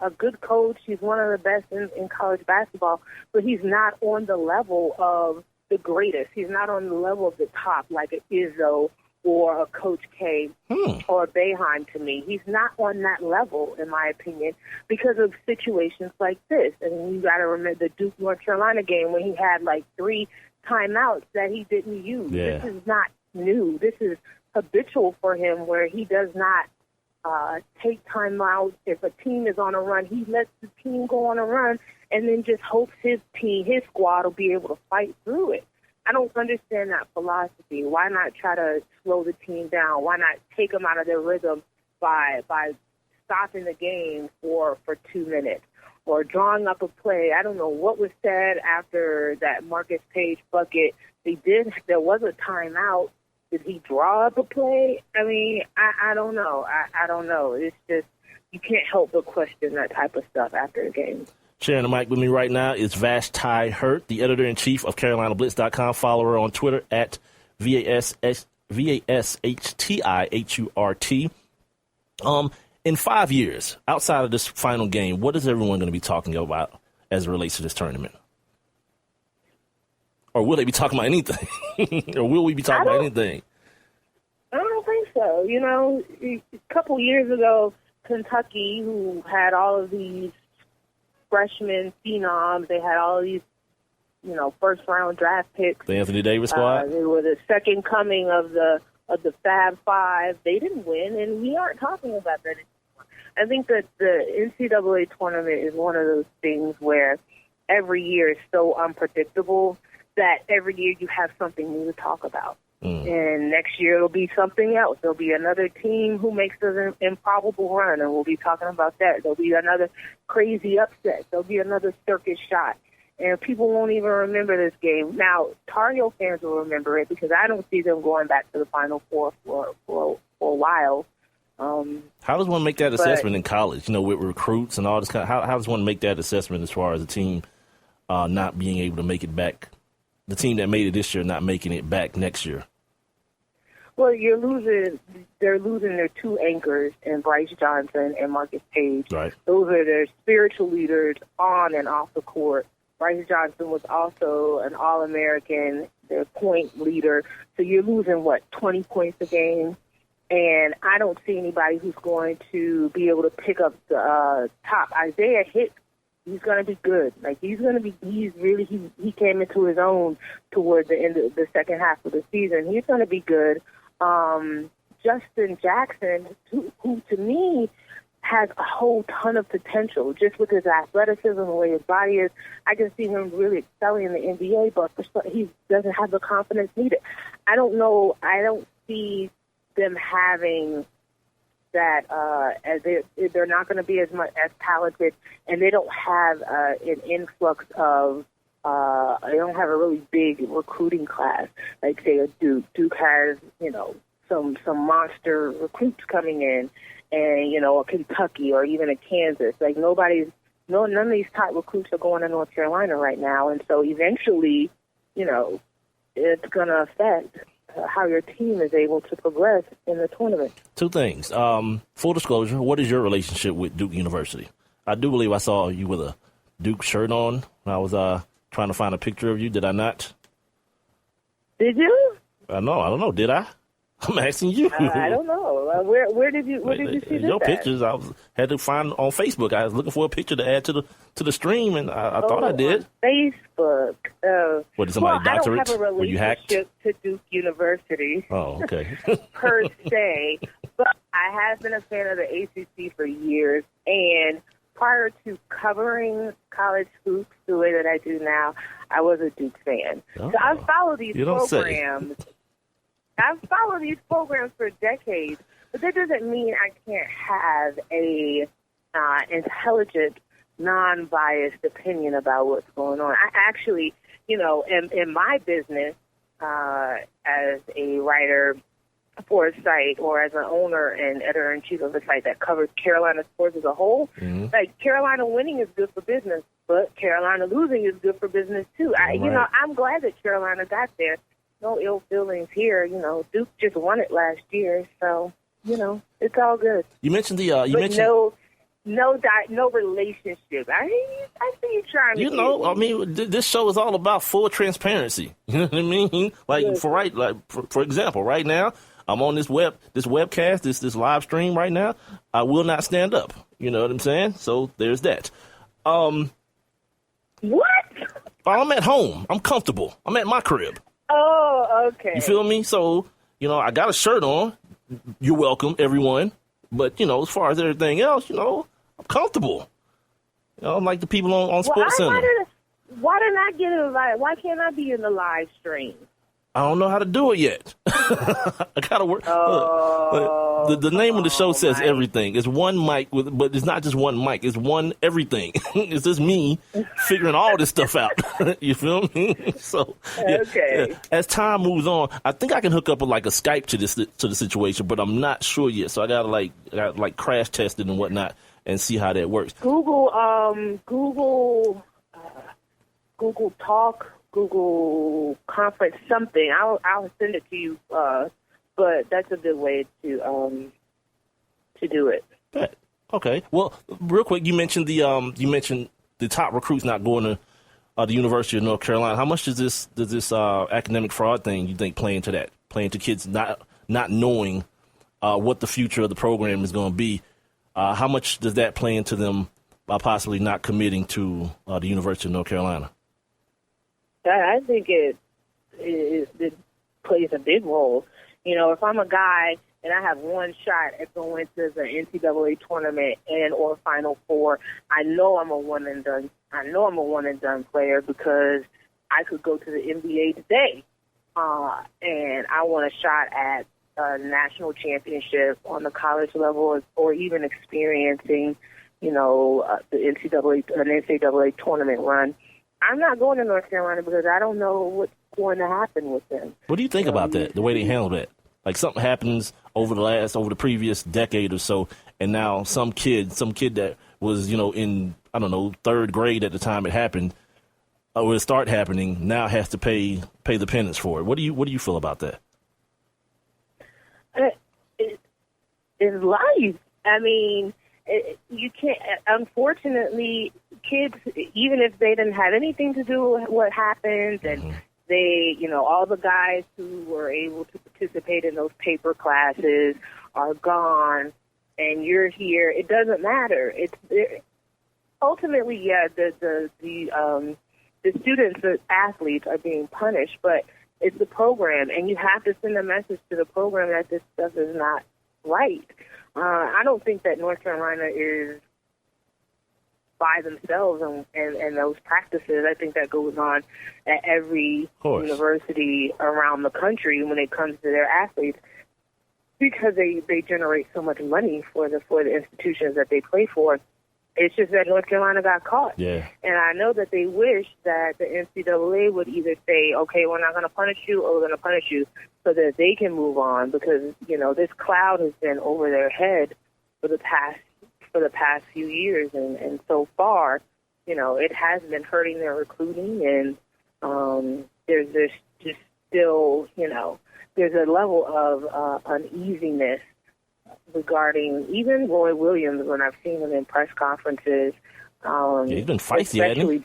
a good coach. He's one of the best in college basketball, but he's not on the level of the greatest. He's not on the level of the top like an Izzo or a Coach K or a Boeheim to me. He's not on that level, in my opinion, because of situations like this. And you got to remember the Duke North Carolina game when he had like 3 timeouts that he didn't use. Yeah. This is not new. This is habitual for him, where he does not take timeouts. If a team is on a run, he lets the team go on a run and then just hopes his squad will be able to fight through it. I don't understand that philosophy. Why not try to slow the team down? Why not take them out of their rhythm by stopping the game for 2 minutes or drawing up a play? I don't know what was said after that Marcus Page bucket. There was a timeout. Did he draw up a play? I mean, I don't know. I don't know. It's just, you can't help but question that type of stuff after a game. Sharing the mic with me right now is Vashti Hurt, the editor-in-chief of CarolinaBlitz.com. Follow her on Twitter at VASHTIHURT. In 5 years, outside of this final game, what is everyone going to be talking about as it relates to this tournament? Or will they be talking about anything? Or will we be talking about anything? I don't think so. You know, a couple years ago, Kentucky, who had all of these freshman phenoms, they had all of these, first-round draft picks. The Anthony Davis squad? They were the second coming of the Fab Five. They didn't win, and we aren't talking about that anymore. I think that the NCAA tournament is one of those things where every year is so unpredictable that every year you have something new to talk about. And next year it'll be something else. There'll be another team who makes an improbable run, and we'll be talking about that. There'll be another crazy upset. There'll be another circus shot. And people won't even remember this game. Now, Tar Heel fans will remember it because I don't see them going back to the Final Four for a while. How does one make that assessment in college, with recruits and all this how does one make that assessment as far as a team not being able to make it back? The team that made it this year not making it back next year. Well, they're losing their 2 anchors in Bryce Johnson and Marcus Page. Right. Those are their spiritual leaders on and off the court. Bryce Johnson was also an All-American, their point leader. So you're losing, 20 points a game? And I don't see anybody who's going to be able to pick up the top. Isaiah Hicks, he's going to be good. He came into his own towards the end of the second half of the season. He's going to be good. Justin Jackson, who to me has a whole ton of potential just with his athleticism, the way his body is. I can see him really excelling in the NBA, but he doesn't have the confidence needed. I don't know. I don't see them having that as they're not going to be as talented, and they don't have an influx of they don't have a really big recruiting class like say a Duke. Duke has some monster recruits coming in, and a Kentucky or even a Kansas. None of these top recruits are going to North Carolina right now, and so eventually, it's going to affect how your team is able to progress in the tournament. 2 things. Full disclosure, what is your relationship with Duke University? I do believe I saw you with a Duke shirt on when I was trying to find a picture of you. Did I not? Did you? I don't know. Did I? I'm asking you. I don't know. Where did you see this your pictures? Had to find on Facebook. I was looking for a picture to add to the stream, and I thought I did. Facebook. What, did somebody doctor it? I don't have a relationship to Duke University. Oh, okay. per se, but I have been a fan of the ACC for years, and prior to covering college hoops the way that I do now, I was a Duke fan. Oh, so I've followed these programs. I've followed these programs for decades, but that doesn't mean I can't have a intelligent, non-biased opinion about what's going on. I actually, in my business as a writer for a site or as an owner and editor-in-chief of a site that covers Carolina sports as a whole, Carolina winning is good for business, but Carolina losing is good for business too. I'm glad that Carolina got there. No ill feelings here. Duke just won it last year, so. it's all good. You mentioned the no relationship. I see you trying to. This show is all about full transparency. You know what I mean? For example, right now I'm on this webcast, this live stream right now. I will not stand up. You know what I'm saying? So there's that. What? I'm at home. I'm comfortable. I'm at my crib. Oh, okay. You feel me? So, I got a shirt on. You're welcome, everyone. But, as far as everything else, I'm comfortable. I'm like the people on Sports Center. Why didn't I get a live? Why can't I be in the live stream? I don't know how to do it yet. I gotta work. The name of the show says everything. It's one mic, but it's not just one mic. It's one everything. It's just me figuring all this stuff out. You feel me? So, okay. As time moves on, I think I can hook up with like a Skype to the situation, but I'm not sure yet. So I gotta crash test it and whatnot and see how that works. Google Talk. Google Conference, something. I'll send it to you. But that's a good way to do it. Okay. Well, real quick, you mentioned the top recruits not going to the University of North Carolina. How much does this academic fraud thing you think play into kids not knowing what the future of the program is going to be? How much does that play into them by possibly not committing to the University of North Carolina? I think it plays a big role. If I'm a guy and I have one shot at going to the NCAA tournament or Final Four, I know I'm a one and done. I know I'm a one and done player because I could go to the NBA today, and I want a shot at a national championship on the college level, or even experiencing, the NCAA tournament run. I'm not going to North Carolina because I don't know what's going to happen with them. What do you think about that, the way they handle that? Like something happens over the previous decade or so, and now some kid that was, in, I don't know, third grade at the time it happened, or it start happening, now has to pay the penance for it. What do you feel about that? It's life. I mean, you can't, unfortunately, kids, even if they didn't have anything to do with what happened, and they, all the guys who were able to participate in those paper classes are gone, and you're here, it doesn't matter. Ultimately, the students, the athletes are being punished, but it's the program, and you have to send a message to the program that this stuff is not right. I don't think that North Carolina is by themselves and those practices. I think that goes on at every university around the country when it comes to their athletes, because they generate so much money for the institutions that they play for. It's just that North Carolina got caught. Yeah. And I know that they wish that the NCAA would either say, okay, we're not going to punish you, or we're going to punish you, so that they can move on, because, this cloud has been over their head for the past few years. And so far, it has been hurting their recruiting, and there's this just still, there's a level of uneasiness regarding even Roy Williams when I've seen him in press conferences. He's been feisty, hasn't he?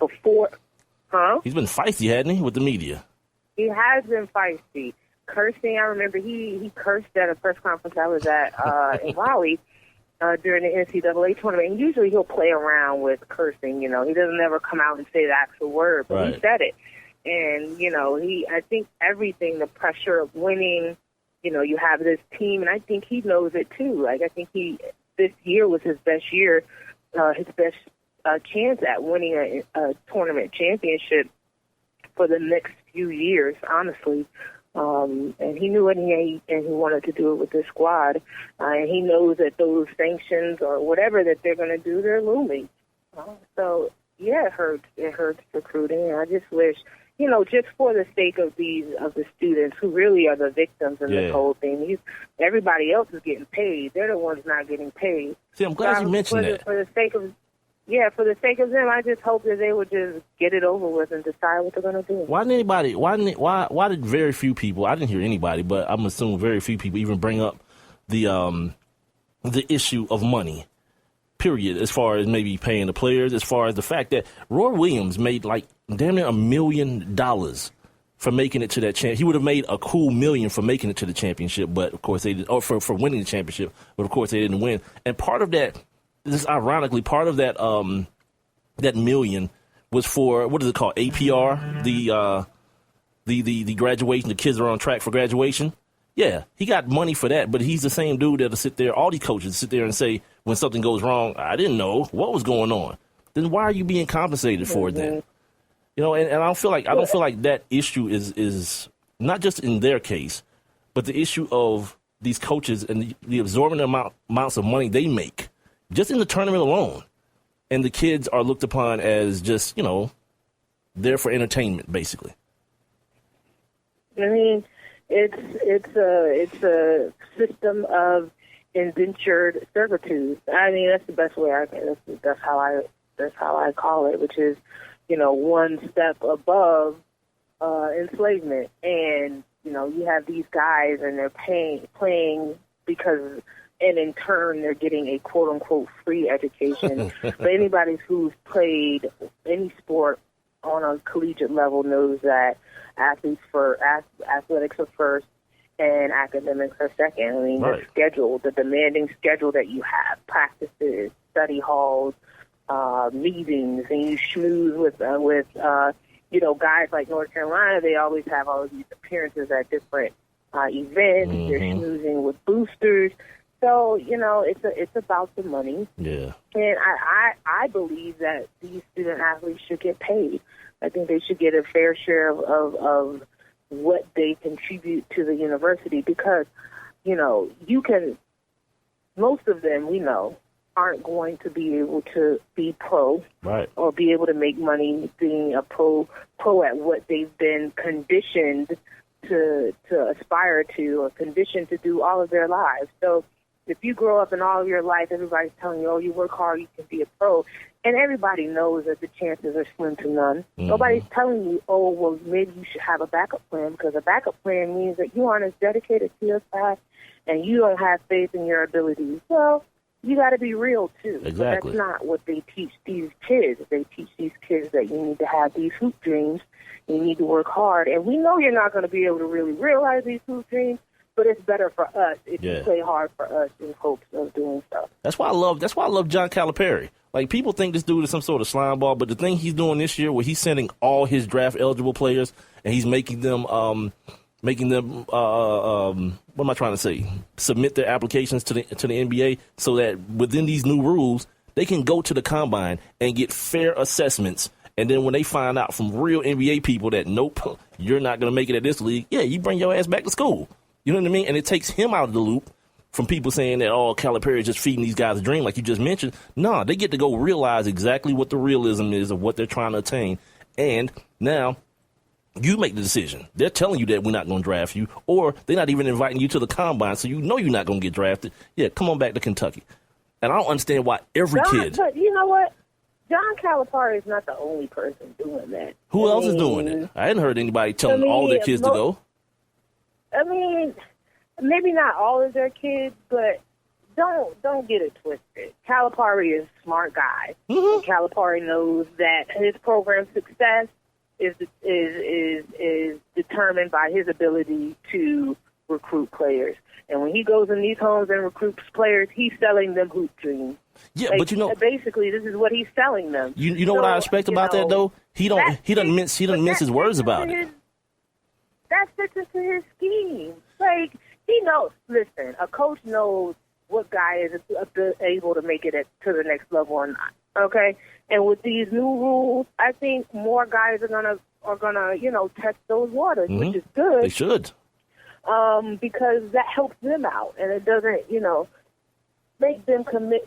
He's been feisty, hasn't he, with the media? He has been feisty. Cursing, I remember he cursed at a press conference I was at in Raleigh during the NCAA tournament. And usually he'll play around with cursing, He doesn't ever come out and say the actual word, but He said it. And, I think everything, the pressure of winning, you have this team, and I think he knows it too. Like, I think this year was his best year, his best chance at winning a tournament championship for the next few years, honestly. And he knew it, and he wanted to do it with this squad. And he knows that those sanctions or whatever that they're going to do, they're looming. So, yeah, it hurts recruiting. And I just wish, just for the sake of the students who really are the victims in this whole thing. Everybody else is getting paid. They're the ones not getting paid. See, I'm glad you mentioned that. For the sake of them, I just hope that they would just get it over with and decide what they're going to do. Why did very few people, I didn't hear anybody, but I'm assuming very few people even bring up the issue of money. Period. As far as maybe paying the players, as far as the fact that Roy Williams made like damn near $1 million for making it to that champ. He would have made a cool $1 million for making it to the championship, but of course they didn't. Or for winning the championship, but of course they didn't win. And part of that, just ironically, part of that that $1 million was for, what is it called, APR, the graduation. The kids are on track for graduation. Yeah, he got money for that, but he's the same dude that'll sit there. All these coaches sit there and say when something goes wrong, I didn't know what was going on. Then why are you being compensated for it then? You know, and I don't feel like that issue is not just in their case, but the issue of these coaches and the absorbent amounts of money they make just in the tournament alone, and the kids are looked upon as just, you know, there for entertainment, basically. I mean, it's a system of indentured servitude. I mean, that's the best way I can. That's how I call it, which is, you know, one step above enslavement. And you know, you have these guys, and they're playing because, and in turn, they're getting a quote unquote free education. But anybody who's played any sport on a collegiate level knows that athletics are first and academics are second. I mean, right. the demanding schedule that you have, practices, study halls, meetings, and you schmooze with you know, guys like North Carolina. They always have all of these appearances at different events. They're schmoozing with boosters. So, you know, it's about the money. Yeah. And I believe that these student athletes should get paid. I think they should get a fair share of what they contribute to the university, because, you know, most of them, we know, aren't going to be able to be pro, right, or be able to make money being a pro at what they've been conditioned to aspire to, or conditioned to do all of their lives. So if you grow up and all of your life, everybody's telling you, oh, you work hard, you can be a pro, and everybody knows that the chances are slim to none. Mm-hmm. Nobody's telling you, oh, well, maybe you should have a backup plan, because a backup plan means that you aren't as dedicated to your craft and you don't have faith in your abilities. Well, you got to be real, too. Exactly. But that's not what they teach these kids. They teach these kids that you need to have these hoop dreams, you need to work hard, and we know you're not going to be able to really realize these hoop dreams, but it's better for us if you play hard for us in hopes of doing stuff. That's why I love John Calipari. Like, people think this dude is some sort of slime ball, but the thing he's doing this year, where he's sending all his draft eligible players and he's making them what am I trying to say? Submit their applications to the NBA, so that within these new rules, they can go to the combine and get fair assessments. And then when they find out from real NBA people that, nope, you're not going to make it at this league, yeah, you bring your ass back to school. You know what I mean? And it takes him out of the loop from people saying that, oh, Calipari is just feeding these guys a dream, like you just mentioned. No, they get to go realize exactly what the realism is of what they're trying to attain. And now you make the decision. They're telling you that we're not going to draft you, or they're not even inviting you to the combine, so you know you're not going to get drafted. Yeah, come on back to Kentucky. And I don't understand why every kid. But you know what? John Calipari is not the only person doing that. Who else is doing it? I hadn't heard anybody telling all their kids to go. I mean, maybe not all of their kids, but don't get it twisted. Calipari is a smart guy. Mm-hmm. Calipari knows that his program's success is determined by his ability to recruit players. And when he goes in these homes and recruits players, he's selling them hoop dreams. Yeah, but you know, basically, this is what he's selling them. You know what I respect about that though? He doesn't mince his words about it. That fits into his scheme. Like, he knows. Listen, a coach knows what guy is able to make it to the next level or not. Okay, and with these new rules, I think more guys are gonna test those waters, which is good. They should, because that helps them out, and it doesn't make them commit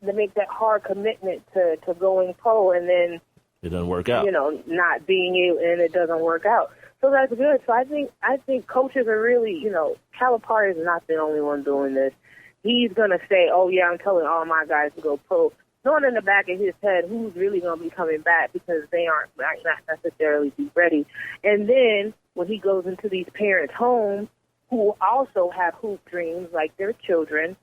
to make that hard commitment to going pro, and then it doesn't work out. Not being able, and it doesn't work out. So that's good. So I think coaches are really, Calipari is not the only one doing this. He's going to say, oh, yeah, I'm telling all my guys to go pro, knowing in the back of his head who's really going to be coming back, because they might not necessarily be ready. And then when he goes into these parents' homes, who also have hoop dreams like their children,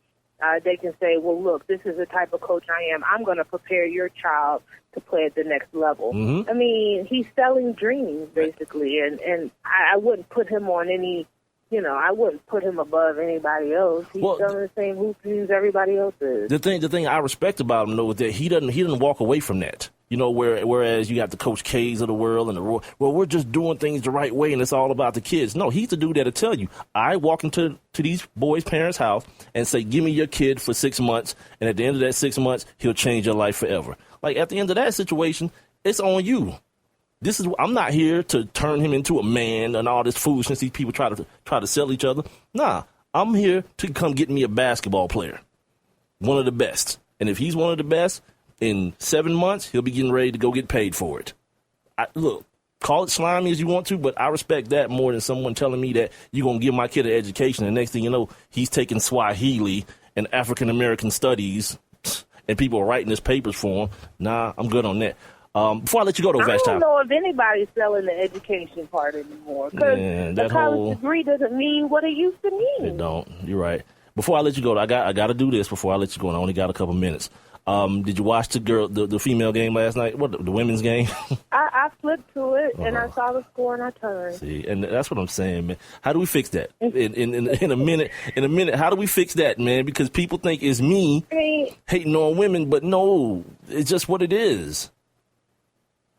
they can say, well, look, this is the type of coach I am. I'm going to prepare your child to play at the next level. Mm-hmm. I mean, he's selling dreams, basically, and I wouldn't put him on any, I wouldn't put him above anybody else. He's selling the same hoop dreams everybody else is. The thing I respect about him, though, is that he doesn't walk away from that. Whereas you got the Coach K's of the world and we're just doing things the right way and it's all about the kids. No, he's the dude that'll tell you, I walk into these boys' parents' house and say, give me your kid for 6 months, and at the end of that 6 months, he'll change your life forever. Like, at the end of that situation, it's on you. I'm not here to turn him into a man and all this foolishness these people try to sell each other. Nah, I'm here to come get me a basketball player, one of the best. And if he's one of the best, in 7 months, he'll be getting ready to go get paid for it. Look, call it slimy as you want to, but I respect that more than someone telling me that you're going to give my kid an education, and next thing you know, he's taking Swahili and African-American studies, and people are writing his papers for him. Nah, I'm good on that. Before I let you go, though, Vashti, I don't know if anybody's selling the education part anymore, because the college degree doesn't mean what it used to mean. It don't. You're right. Before I let you go, I got to do this before I let you go, and I only got a couple minutes. Did you watch the female game last night? What, the women's game? I flipped to it, and I saw the score, and I turned. See, and that's what I'm saying, man. How do we fix that? In a minute, how do we fix that, man? Because people think it's me hating on women, but no, it's just what it is.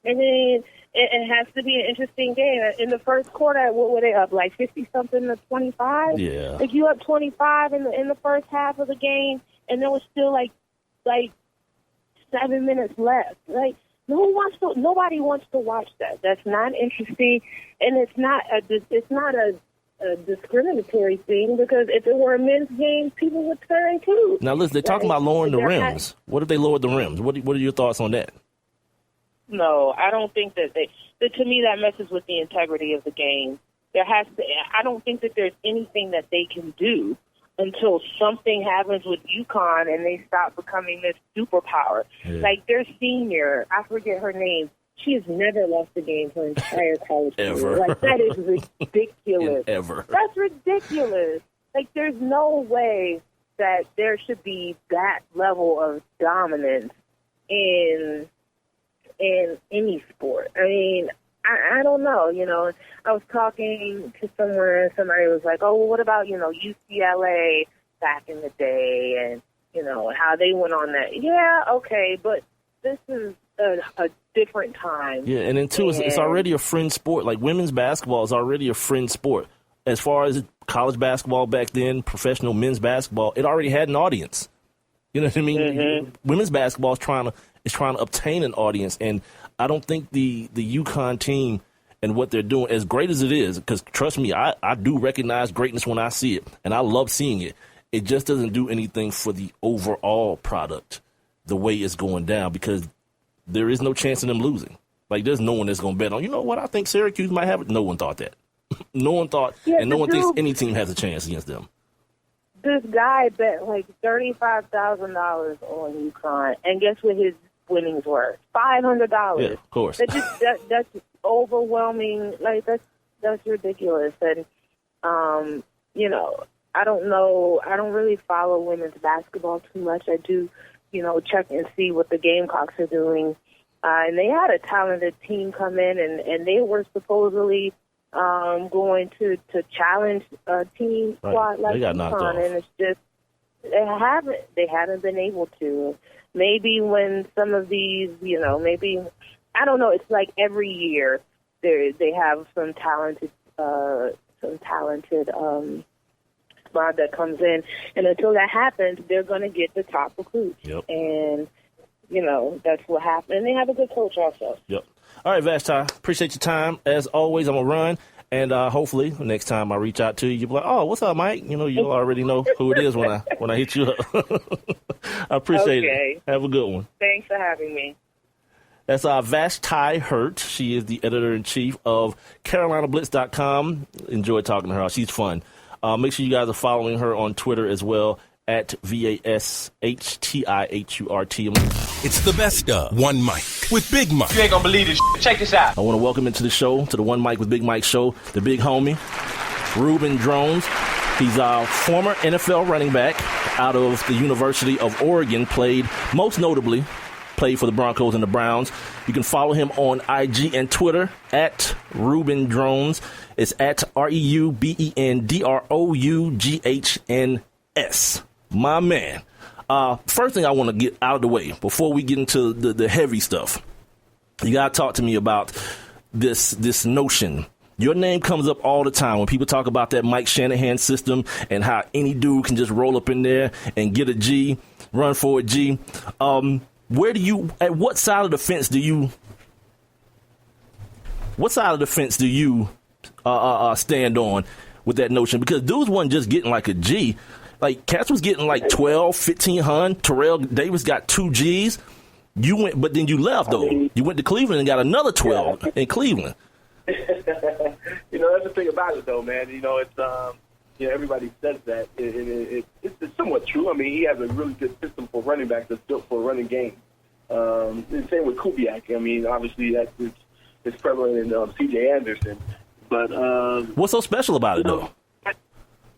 I mean, it has to be an interesting game. In the first quarter, what were they up, like 50-something to 25? Yeah. Like, you up 25 in the first half of the game, and there was still, like 7 minutes left. Like, nobody wants to watch that. That's not interesting, and it's not a discriminatory thing, because if it were a men's game, people would turn too. Now listen, they're talking about lowering the rims. What if they lowered the rims? What are your thoughts on that? No, I don't think that to me, that messes with the integrity of the game. I don't think that there's anything that they can do until something happens with UConn and they stop becoming this superpower. Yeah. Like, their senior, I forget her name, she has never lost a game her entire college career. Like, that is ridiculous. Ever. That's ridiculous. Like, there's no way that there should be that level of dominance in any sport. I mean, I don't know, I was talking to someone and somebody was like, oh, well, what about, UCLA back in the day and, how they went on that. Yeah, okay, but this is a different time. Yeah, and then, too, it's already a fringe sport. Like, women's basketball is already a fringe sport. As far as college basketball back then, professional men's basketball, it already had an audience. You know what I mean? Mm-hmm. Women's basketball is trying to obtain an audience, and I don't think the UConn team and what they're doing, as great as it is, because trust me, I do recognize greatness when I see it, and I love seeing it. It just doesn't do anything for the overall product the way it's going down, because there is no chance of them losing. Like, there's no one that's going to bet on, you know what, I think Syracuse might have it. No one thought that. No one thought, and no one thinks any team has a chance against them. This guy bet like $35,000 on UConn, and guess what his winnings were? $500. Yeah, of course. That's overwhelming. Like, that's ridiculous. And I don't know. I don't really follow women's basketball too much. I do, check and see what the Gamecocks are doing. And they had a talented team come in, and they were supposedly going to challenge a team squad like UConn, and it's just they haven't been able to. Maybe when some of these, maybe I don't know. It's like every year they have some talented squad that comes in, and until that happens, they're going to get the top recruits. Yep. And that's what happened. And they have a good coach also. Yep. All right, Vashti, appreciate your time. As always, I'm going to run. And hopefully, next time I reach out to you, you'll be like, oh, what's up, Mike? You'll already know who it is when I hit you up. I appreciate it. Have a good one. Thanks for having me. That's Vashti Hurt. She is the editor-in-chief of CarolinaBlitz.com. Enjoy talking to her. She's fun. Make sure you guys are following her on Twitter as well, at VASHTIHURT. It's the best of One Mic with Big Mike. You ain't gonna believe this. Check this out. I want to welcome into the show, to the One Mic with Big Mike show, the big homie, Reuben Droughns. He's a former NFL running back out of the University of Oregon, most notably played for the Broncos and the Browns. You can follow him on IG and Twitter at Reuben Droughns. It's at REUBENDROUGHNS. My man. First thing I want to get out of the way before we get into the heavy stuff, you got to talk to me about this notion. Your name comes up all the time when people talk about that Mike Shanahan system and how any dude can just roll up in there and get a G, run for a G. At what side of the fence do you stand on with that notion? Because dudes wasn't just getting like a G. Like, cats was getting like 12, 1,500. Terrell Davis got 2 Gs. You went, but then you left, though. You went to Cleveland and got another 12 in Cleveland. That's the thing about it, though, man. It's everybody says that. It's somewhat true. I mean, he has a really good system for running backs that's built for running game. The same with Kubiak. I mean, obviously it's prevalent in C.J. Anderson. But what's so special about it, though?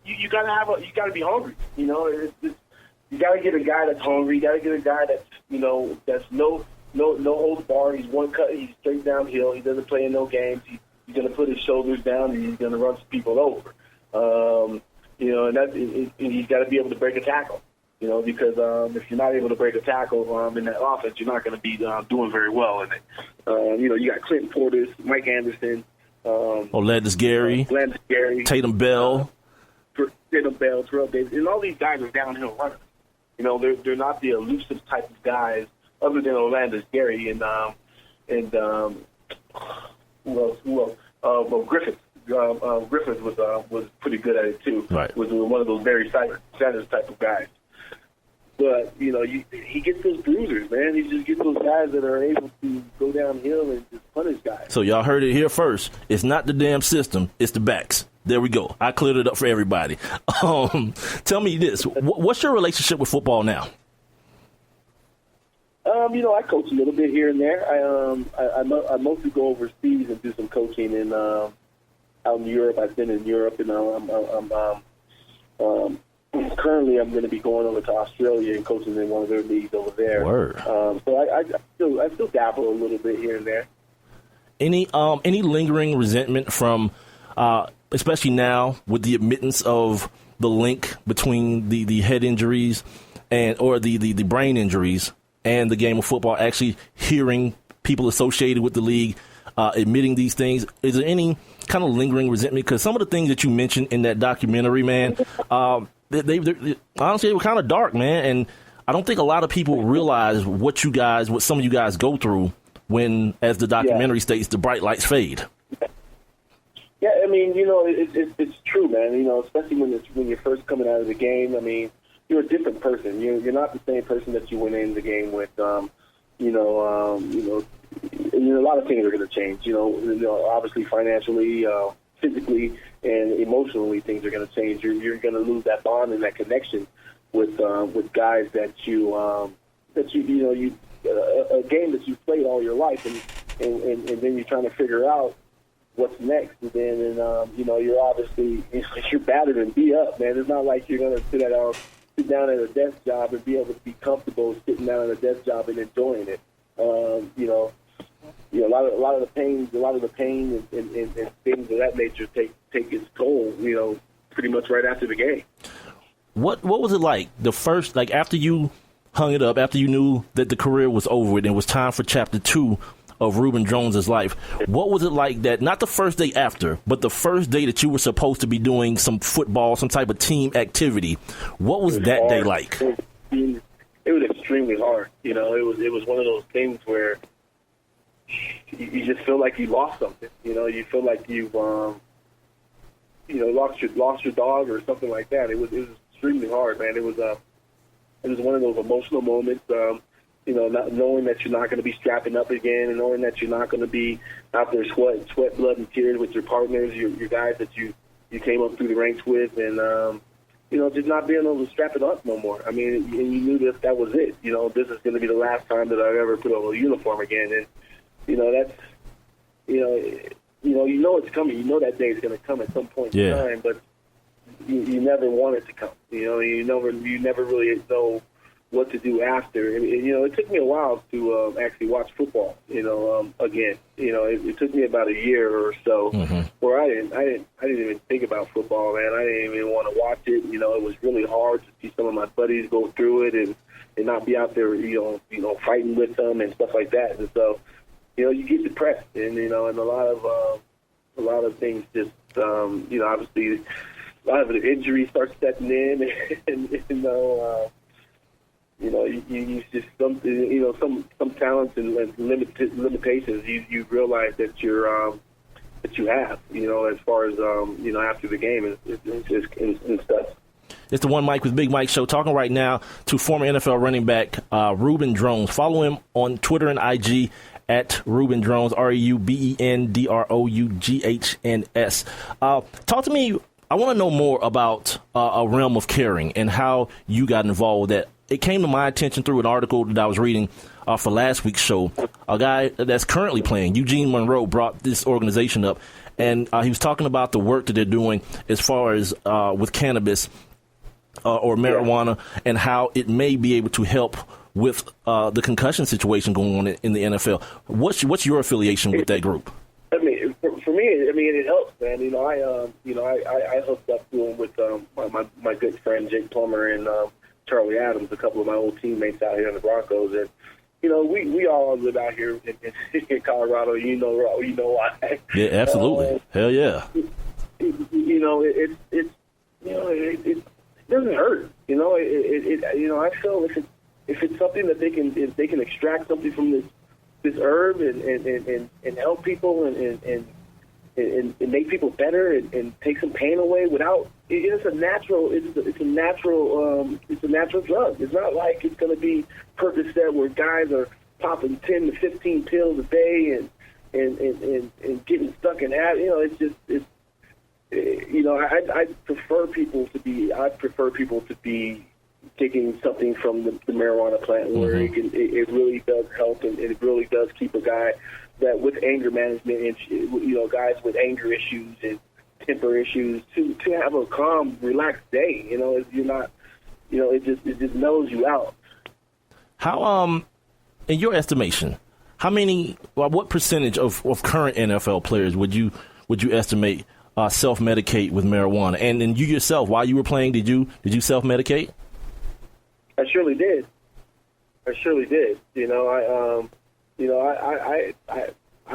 You gotta be hungry. You gotta get a guy that's hungry. You gotta get a guy that's that's no holds bar. He's one cut. He's straight downhill. He doesn't play in no games. He's gonna put his shoulders down and he's gonna run people over. And he's got to be able to break a tackle. Because if you're not able to break a tackle in that offense, you're not going to be doing very well in it. You got Clinton Portis, Mike Anderson, Landis Gary, Tatum Bell, Terrell Davis, and all these guys are downhill runners. They're not the elusive type of guys, other than Landis Gary and who else? Griffith. Griffith was pretty good at it too. Right. Was one of those very Sanders type of guys. But he gets those bruisers, man. He just gets those guys that are able to go downhill and just punish guys. So y'all heard it here first. It's not the damn system; it's the backs. There we go. I cleared it up for everybody. Tell me this: what's your relationship with football now? I coach a little bit here and there. I mostly go overseas and do some coaching in out in Europe. I've been in Europe, and currently I'm going to be going over to Australia and coaching in one of their leagues over there. Word. So I still dabble a little bit here and there. Any lingering resentment from, especially now with the admittance of the link between the head injuries or the brain injuries and the game of football, actually hearing people associated with the league admitting these things? Is there any kind of lingering resentment? Because some of the things that you mentioned in that documentary, man, they honestly, they were kind of dark, man. And I don't think a lot of people realize what some of you guys go through when, as the documentary states, the bright lights fade. Yeah, I mean, it's true, man. Especially when you're first coming out of the game. I mean, you're a different person. You're not the same person that you went in the game with. A lot of things are going to change. Obviously financially, physically, and emotionally, things are going to change. You're going to lose that bond and that connection with guys that a game that you've played all your life, and then you're trying to figure out what's next. And then you're obviously you're battered and beat up, man. It's not like you're going to sit down at a desk job and be able to be comfortable sitting down at a desk job and enjoying it. A lot of the pain and things of that nature take its toll, pretty much right after the game. What was it like after you hung it up, after you knew that the career was over and it was time for chapter 2 of Reuben Droughns' life? What was it like that, not the first day after, but the first day that you were supposed to be doing some football, some type of team activity? What was that day like? It was extremely hard. It was one of those things where you just feel like you lost something. You feel like you've lost your dog or something like that. It was extremely hard, man. It was one of those emotional moments. Not knowing that you're not going to be strapping up again, and knowing that you're not going to be out there sweat, blood, and tears with your partners, your guys that you came up through the ranks with, and just not being able to strap it up no more. I mean, and you knew that was it. This is going to be the last time that I've ever put on a uniform again, and you know it's coming. You know that day is going to come at some point in time, but you never want it to come. You never really know what to do after. And it took me a while to actually watch football. Again, it took me about a year or so where I didn't even think about football, man. I didn't even want to watch it. It was really hard to see some of my buddies go through it and not be out there, fighting with them and stuff like that. And so, you get depressed, and and a lot of things just, obviously, a lot of the injuries start setting in, and you just some talents and limitations you realize that you have, as far as after the game and stuff. It's the One Mike with Big Mike show, talking right now to former NFL running back Reuben Droughns. Follow him on Twitter and IG at Reuben Droughns, REUBENDROUGHNS. Talk to me. I want to know more about a realm of caring and how you got involved with that. It came to my attention through an article that I was reading for last week's show. A guy that's currently playing, Eugene Monroe, brought this organization up, and he was talking about the work that they're doing as far as with cannabis or marijuana and how it may be able to help with the concussion situation going on in the NFL. What's your affiliation with that group? I mean, for me, it helps, man. I hooked up to him with my good friend Jake Plummer and Charlie Adams, a couple of my old teammates out here in the Broncos, and we all live out here in Colorado. You know why? Yeah, absolutely. Hell yeah. It doesn't hurt. I feel if it's something that if they can extract something from this herb and help people and make people better and take some pain away without it's a natural drug. It's not like it's going to be Percocet where guys are popping 10 to 15 pills a day and getting stuck in that. I prefer people to be taking something from the marijuana plant where it really does help and it really does keep a guy that with anger management and guys with anger issues and temper issues to have a calm, relaxed day. You're not, it just mellows you out. How in your estimation, what percentage of current NFL players would you estimate self-medicate with marijuana? And you yourself, while you were playing, did you self-medicate? I surely did. I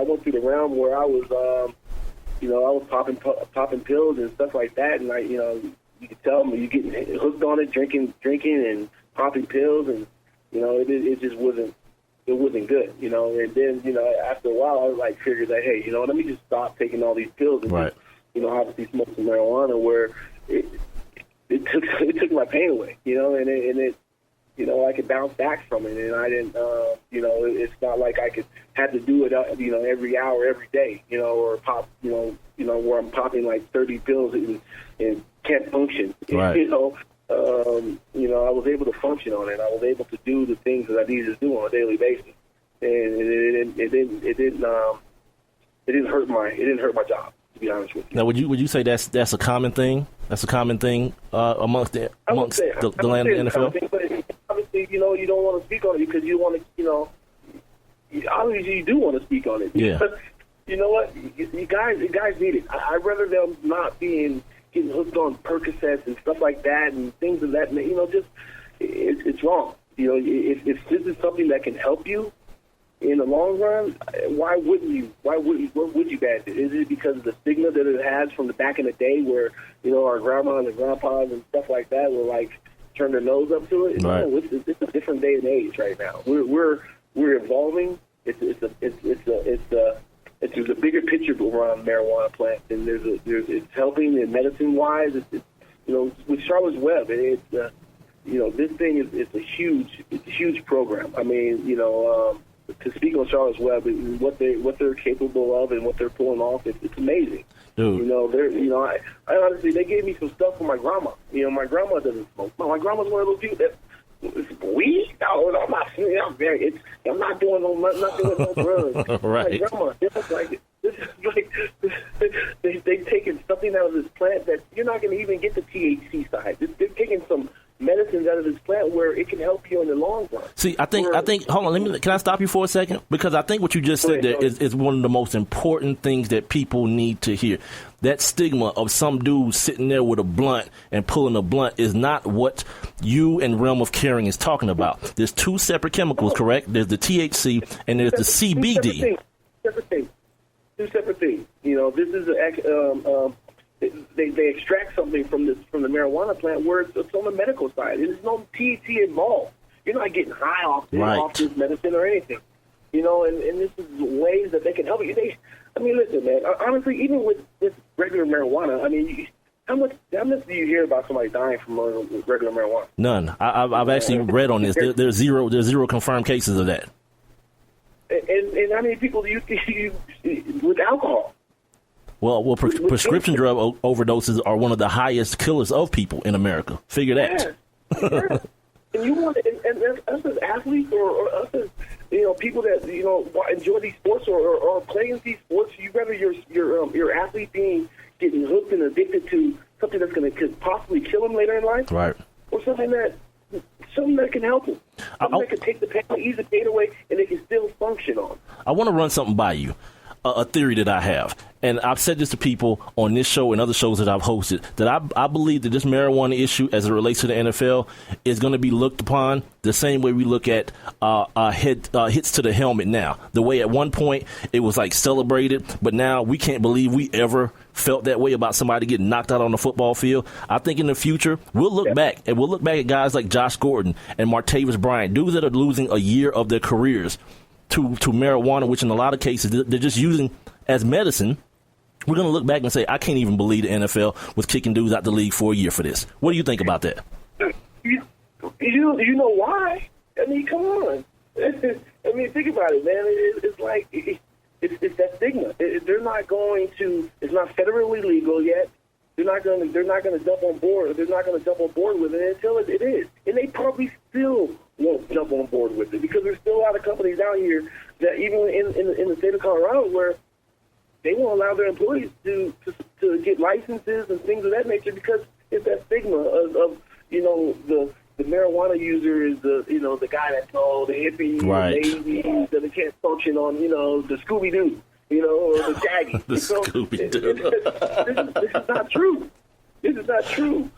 went through the realm where I was, I was popping pills and stuff like that, and you could tell me you getting hooked on it, drinking and popping pills, and it just wasn't good, And then after a while, I was like, figured that hey, let me just stop taking all these pills and just, obviously smoke some marijuana, where it took my pain away, and it I could bounce back from it, and I didn't, it's not like I had to do it, every hour, every day, or pop, where I'm popping like 30 pills and can't function, right. I was able to function on it. I was able to do the things that I needed to do on a daily basis, and it didn't hurt my job, to be honest with you. Now, would you say that's a common thing? That's a common thing amongst the land of the NFL. But obviously, you don't want to speak on it because you want to, obviously you do want to speak on it. Yeah. But you know what? You guys need it. I'd rather them not getting hooked on Percocets and stuff like that and things of that. It's wrong. If this is something that can help you in the long run, why wouldn't you? What would you ban it? Is it because of the stigma that it has from the back in the day where, our grandma and the grandpas and stuff like that were like turn their nose up to it? Right. No, it's a different day and age right now. We're evolving. There's a bigger picture around marijuana plants, and it's helping in medicine wise. With Charlotte's Web, this thing is a huge program. I mean, to speak on Charlotte's Web and what they're capable of and what they're pulling off, it's amazing. Dude. I honestly, they gave me some stuff for my grandma. My grandma doesn't smoke. My grandma's one of those people that weed. No, I'm not. I'm not doing no drugs. Right. My grandma, this is like taking out of this plant that you're not going to even get the THC side. They're taking some medicines out of this plant where it can help you in the long run. See, I think. Hold on, can I stop you for a second? Because I think what you just said there is one of the most important things that people need to hear. That stigma of some dude sitting there with a blunt and pulling a blunt is not what you and Realm of Caring is talking about. There's two separate chemicals, correct? There's the THC and there's the CBD. Two separate things. This is they extract something from the marijuana plant where it's on the medical side. There's no THC involved. You're not getting high off this medicine or anything. And this is ways that they can help you. Listen, man. Honestly, even with regular marijuana, how much do you hear about somebody dying from regular marijuana? None. I've actually read on this. There's zero confirmed cases of that. And how many people do you with alcohol? Well, prescription drug overdoses are one of the highest killers of people in America. Figure that. Yeah. And you want, and us as athletes or us as people that enjoy these sports or playing these sports, you rather your athlete getting hooked and addicted to something that's could possibly kill him later in life, right? Or something that can help him, something that can take the pain, ease the pain away, and they can still function on. I want to run something by you. A theory that I have, and I've said this to people on this show and other shows that I've hosted, that I believe that this marijuana issue, as it relates to the NFL, is going to be looked upon the same way we look at hits to the helmet now. The way at one point it was like celebrated, but now we can't believe we ever felt that way about somebody getting knocked out on the football field. I think in the future we'll look back at guys like Josh Gordon and Martavis Bryant, dudes that are losing a year of their careers to marijuana, which in a lot of cases they're just using as medicine. We're going to look back and say, I can't even believe the NFL was kicking dudes out the league for a year for this. What do you think about that? You know why? Come on. Think about it, man. It's like it's that stigma. They're not going to. It's not federally legal yet. They're not going to jump on board. They're not going to jump on board with it until it is, and they probably still won't jump on board with it because there's still a lot of companies out here that even in the state of Colorado where they won't allow their employees to get licenses and things of that nature because it's that stigma of the marijuana user is the guy that's the hippie, right, the lady that they can't function on the Scooby Doo. Or the Shaggy. The Scooby-Doo. This is not true. This is not true.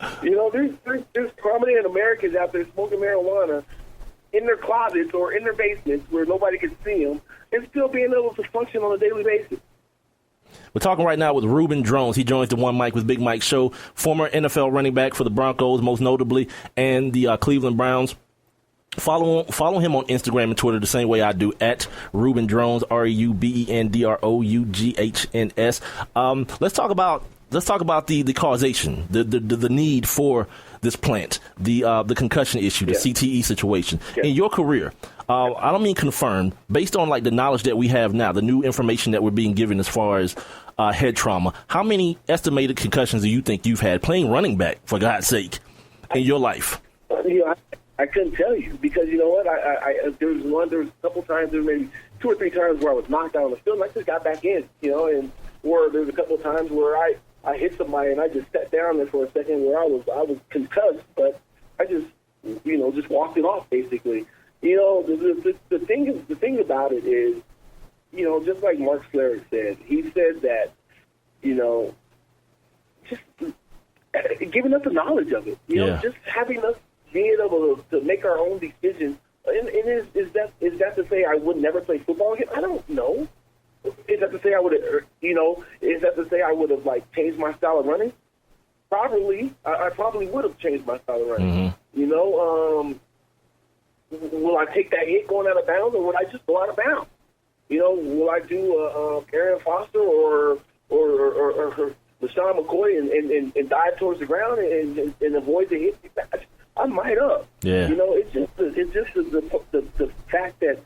There's prominent Americans out there smoking marijuana in their closets or in their basements where nobody can see them and still being able to function on a daily basis. We're talking right now with Reuben Droughns. He joins the One Mic with Big Mike show, former NFL running back for the Broncos, most notably, and the Cleveland Browns. Follow him on Instagram and Twitter the same way I do, at Reuben Droughns, REUBENDROUGHNS. Let's talk about the causation, the need for this plant, the concussion issue, the CTE situation. In your career, I don't mean confirmed, based on like the knowledge that we have now, the new information that we're being given as far as head trauma, how many estimated concussions do you think you've had playing running back, for God's sake, in your life? I couldn't tell you because you know what? There was a couple times, there were maybe 2 or 3 times where I was knocked out on the field and I just got back in, and or there was a couple of times where I hit somebody and I just sat down there for a second where I was concussed, but I just just walked it off basically. The thing about it is, just like Mark Flair said, he said that just giving us the knowledge of it, just having us being able to make our own decisions. And is that to say I would never play football again? I don't know. Is that to say I would have like changed my style of running? Probably. I probably would have changed my style of running. Mm-hmm. Will I take that hit going out of bounds, or would I just go out of bounds? Will I do Arian Foster or LaShawn McCoy and dive towards the ground and avoid the hit? I might have. Yeah. It's just the fact that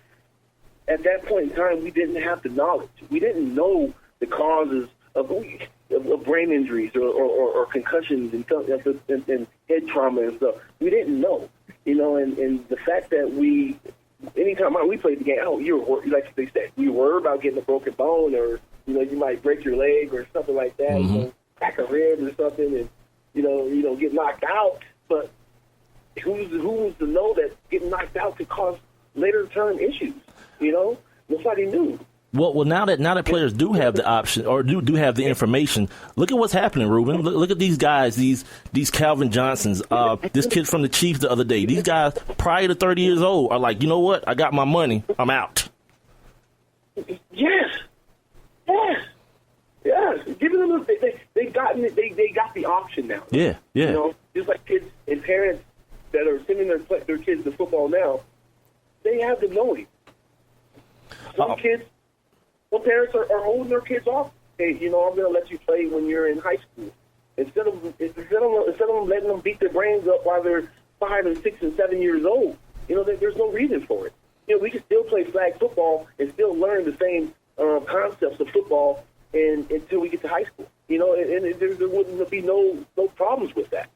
at that point in time we didn't have the knowledge. We didn't know the causes of brain injuries or concussions and head trauma and stuff. We didn't know. And the fact that anytime we played the game, like they said, we were about getting a broken bone or you might break your leg or something like that. Mm-hmm. crack a rib or something and, get knocked out. But who's to know that getting knocked out could cause later term issues? Nobody knew. Well, now that players do have the option or do have the information, look at what's happening, Reuben. Look at these guys, these Calvin Johnsons, this kid from the Chiefs the other day. These guys, prior to 30 years old, are like, you know what? I got my money. I'm out. Yes. Giving them they got the option now. Yeah. Just like kids and parents that are sending their kids to football now, they have the knowing. Some parents are holding their kids off. Hey, I'm going to let you play when you're in high school. Instead of them letting them beat their brains up while they're 5 and 6 and 7 years old. There's no reason for it. We can still play flag football and still learn the same concepts of football until we get to high school. And there wouldn't be no problems with that.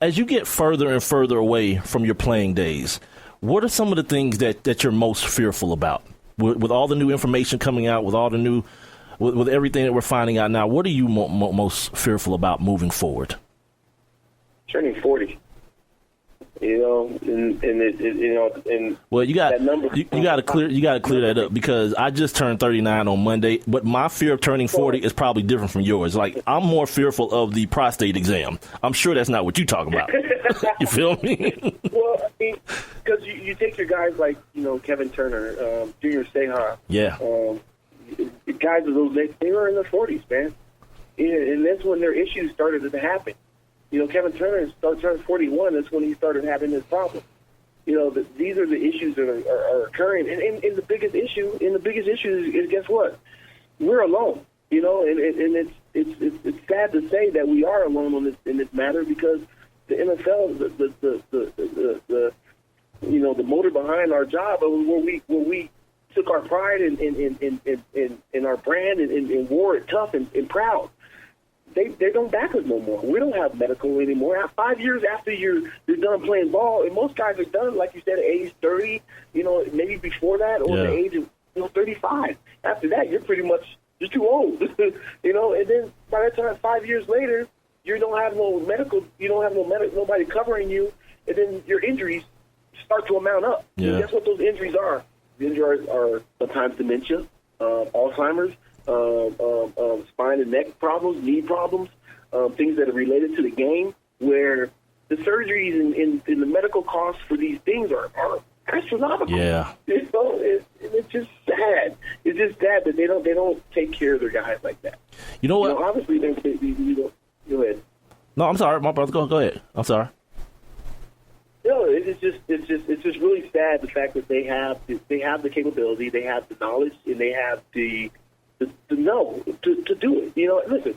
As you get further and further away from your playing days, what are some of the things that you're most fearful about? With all the new information coming out, with all the new, with everything that we're finding out now, what are you most fearful about moving forward? Turning 40. Well, you got to clear that up, because I just turned 39 on Monday, but my fear of turning 40 is probably different from yours. Like, I'm more fearful of the prostate exam. I'm sure that's not what you're talking about. You feel me? Well, because you take your guys like Kevin Turner, Junior Seau. Yeah. Guys of those days, they were in their 40s, man, and that's when their issues started to happen. Kevin Turner turned 41. That's when he started having this problem. These are the issues that are occurring, and the biggest issue, is guess what? We're alone. And it's sad to say that we are alone in this matter, because the NFL, the motor behind our job, where we took our pride in our brand and wore it tough and proud. They don't back us no more. We don't have medical anymore. 5 years after you're done playing ball, and most guys are done, like you said, at age 30, maybe before that, or the age of 35. After that, you're pretty much just too old, And then by the time 5 years later, you don't have no medical, nobody covering you, and then your injuries start to amount up. Yeah. And guess what those injuries are? The injuries are sometimes dementia, Alzheimer's, spine and neck problems, knee problems, things that are related to the game, where the surgeries and the medical costs for these things are astronomical. Yeah. It's just sad. It's just sad that they don't take care of their guys like that. You know what? Obviously, they don't. Go ahead. No, I'm sorry, my brother. Go ahead. I'm sorry. No, it's just really sad, the fact that they have the capability, they have the knowledge, and they have the know to do it. Listen,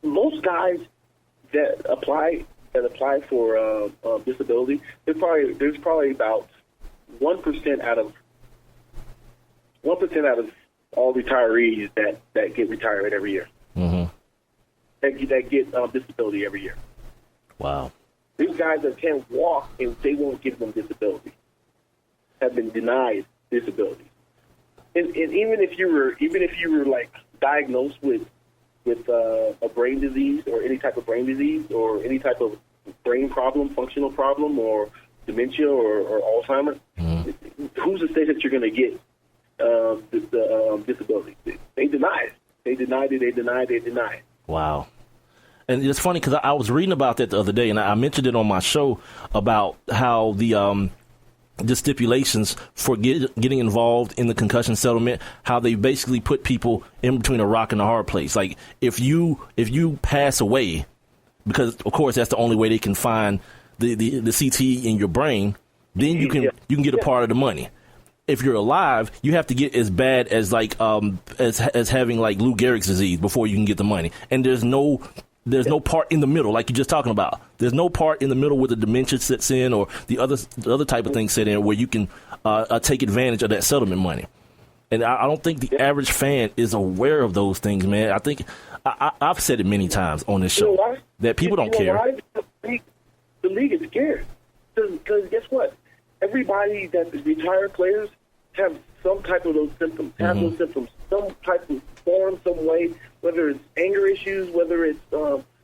most guys that apply for disability, there's probably about 1% out of all retirees that get retirement every year. Mm-hmm. That get disability every year. Wow. These guys that can't walk and they won't give them disability have been denied disability. And even if you were like diagnosed with a brain disease or any type of brain disease or any type of brain problem, functional problem, or dementia or Alzheimer's, who's to say that you're going to get the disability? They deny it. They deny it. Wow. And it's funny because I was reading about that the other day, and I mentioned it on my show about how the stipulations for getting involved in the concussion settlement, how they basically put people in between a rock and a hard place. Like if you pass away, because of course that's the only way they can find the CTE in your brain, then you can get a part of the money. If you're alive, you have to get as bad as like as having like Lou Gehrig's disease before you can get the money. And there's no part in the middle, like you're just talking about. There's no part in the middle where the dementia sits in or the other type of things sit in where you can take advantage of that settlement money. And I don't think the average fan is aware of those things, man. I think I've said it many times on this show that people don't care. The league is scared because guess what? Everybody that is retired players have some type of those symptoms. Have those symptoms. Some type of form, some way, whether it's anger issues, whether it's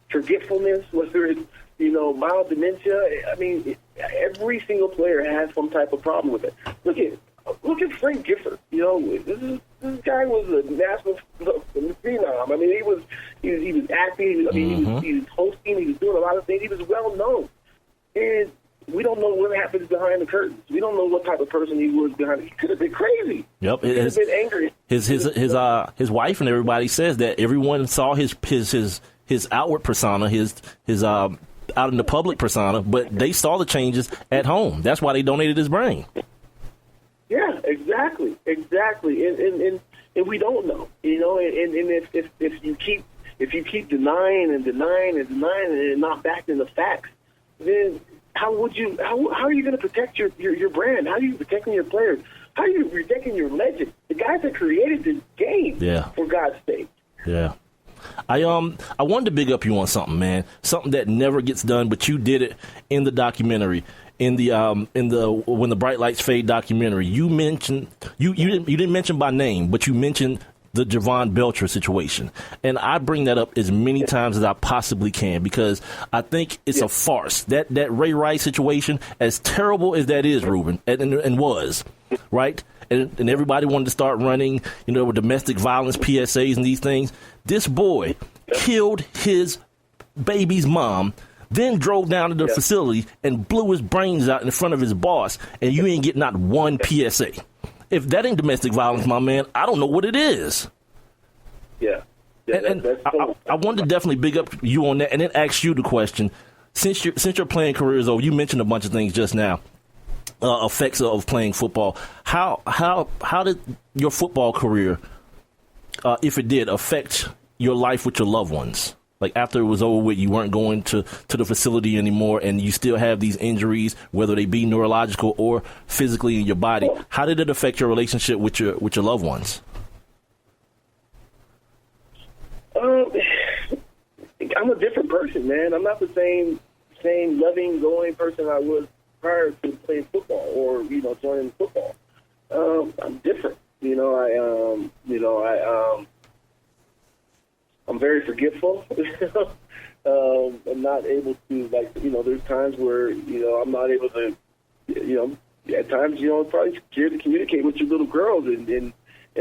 forgetfulness, whether it's, mild dementia. I mean, every single player has some type of problem with it. Look at Frank Gifford. This guy was a national phenom. I mean, he was acting. He was hosting. He was doing a lot of things. He was well known, and we don't know what happens behind the curtains. We don't know what type of person he was behind. He could have been crazy. Yep, he could have been angry. His wife and everybody says that everyone saw his outward persona, his out in the public persona, but they saw the changes at home. That's why they donated his brain. Yeah, exactly, and we don't know, and if you keep denying and not backing the facts, then how are you going to protect your brand? How are you protecting your players? How are you protecting your legend? The guys that created this game, for God's sake. Yeah. I wanted to big up you on something, man. Something that never gets done, but you did it in the documentary. In the When the Bright Lights Fade documentary, you mentioned you didn't mention by name, but you mentioned the Javon Belcher situation. And I bring that up as many times as I possibly can because I think it's a farce. That Ray Rice situation, as terrible as that is, Reuben, and was, right? And everybody wanted to start running, with domestic violence PSAs and these things. This boy killed his baby's mom, then drove down to the facility and blew his brains out in front of his boss, and you ain't getting not one PSA. If that ain't domestic violence, my man, I don't know what it is. Yeah. I wanted to definitely big up you on that, and then ask you the question. Since your playing career is over, you mentioned a bunch of things just now. Effects of playing football. How did your football career, if it did, affect your life with your loved ones? Like after it was over with, you weren't going to the facility anymore, and you still have these injuries, whether they be neurological or physically in your body. How did it affect your relationship with your loved ones? I'm a different person, man. I'm not the same loving, going person I was prior to playing football or joining football. I'm different. I'm very forgetful. I'm not able to, there's times where, I'm not able to, at times, it's probably scared to communicate with your little girls and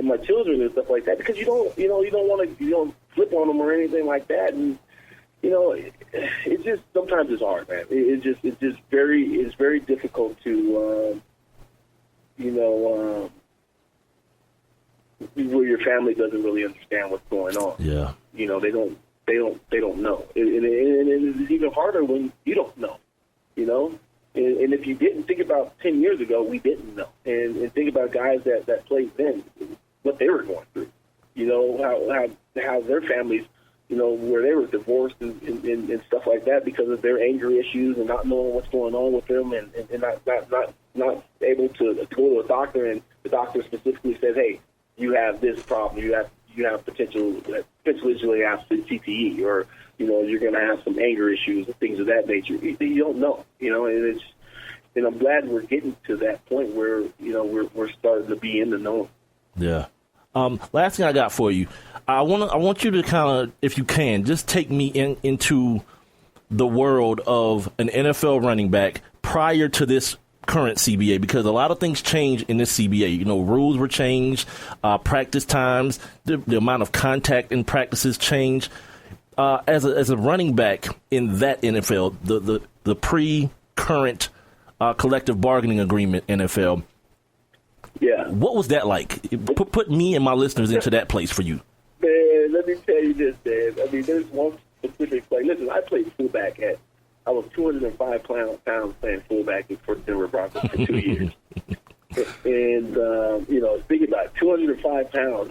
my children and stuff like that because you don't want to, flip on them or anything like that. And, it's just, sometimes it's hard, man. It's very difficult to, where your family doesn't really understand what's going on. Yeah. They don't know. And it's even harder when you don't know, and if you didn't think about 10 years ago, we didn't know. And think about guys that played then, what they were going through, how their families, where they were divorced and stuff like that because of their anger issues and not knowing what's going on with them and not able to go to a doctor, and the doctor specifically says, hey, you have this problem, you have potentially have CTE, or you're going to have some anger issues and things of that nature. You don't know, and I'm glad we're getting to that point where we're starting to be in the know. Yeah. Last thing I got for you, I want you to kind of, if you can, just take me into the world of an NFL running back prior to this current CBA, because a lot of things changed in this CBA. Rules were changed, practice times, the amount of contact in practices changed. As a running back in that NFL, the pre-current collective bargaining agreement NFL. Yeah. What was that like? Put me and my listeners into that place for you. Man, let me tell you this, man. I mean, there's one specific play. Listen, I played fullback I was 205 pounds playing fullback for Denver Broncos for 2 years. And, speaking about 205 pounds,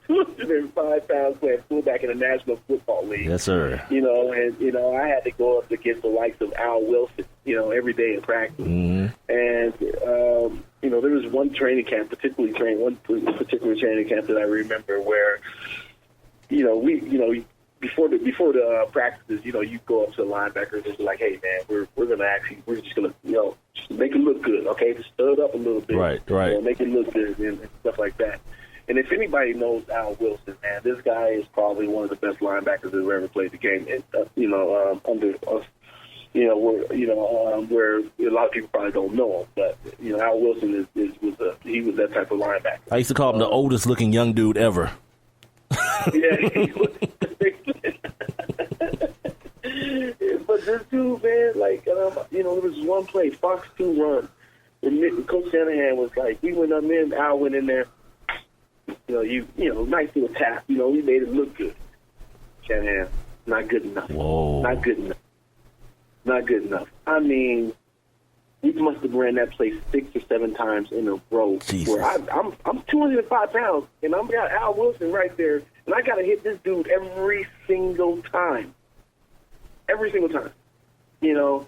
205 pounds playing fullback in the National Football League. Yes, sir. I had to go up against the likes of Al Wilson, every day in practice. Mm-hmm. And, there was one training camp, particular training camp that I remember where, before the practices, you go up to the linebackers and be like, hey, man, we're just going to, just make it look good, okay? Just stir it up a little bit. Right. Make it look good and stuff like that. And if anybody knows Al Wilson, man, this guy is probably one of the best linebackers who's ever played the game. And, under us, where a lot of people probably don't know him, but Al Wilson he was that type of linebacker. I used to call him the oldest looking young dude ever. Yeah, he was. But this dude, man, there was one play, Fox 2 run, and Coach Shanahan was like, we went up in, Al went in there, nice little tap, we made it look good. Shanahan, not good enough. Whoa. Not good enough. Not good enough. I mean, we must have ran that play 6 or 7 times in a row. Jesus. Where I'm 205 pounds, and I'm got Al Wilson right there, and I got to hit this dude every single time. Every single time. And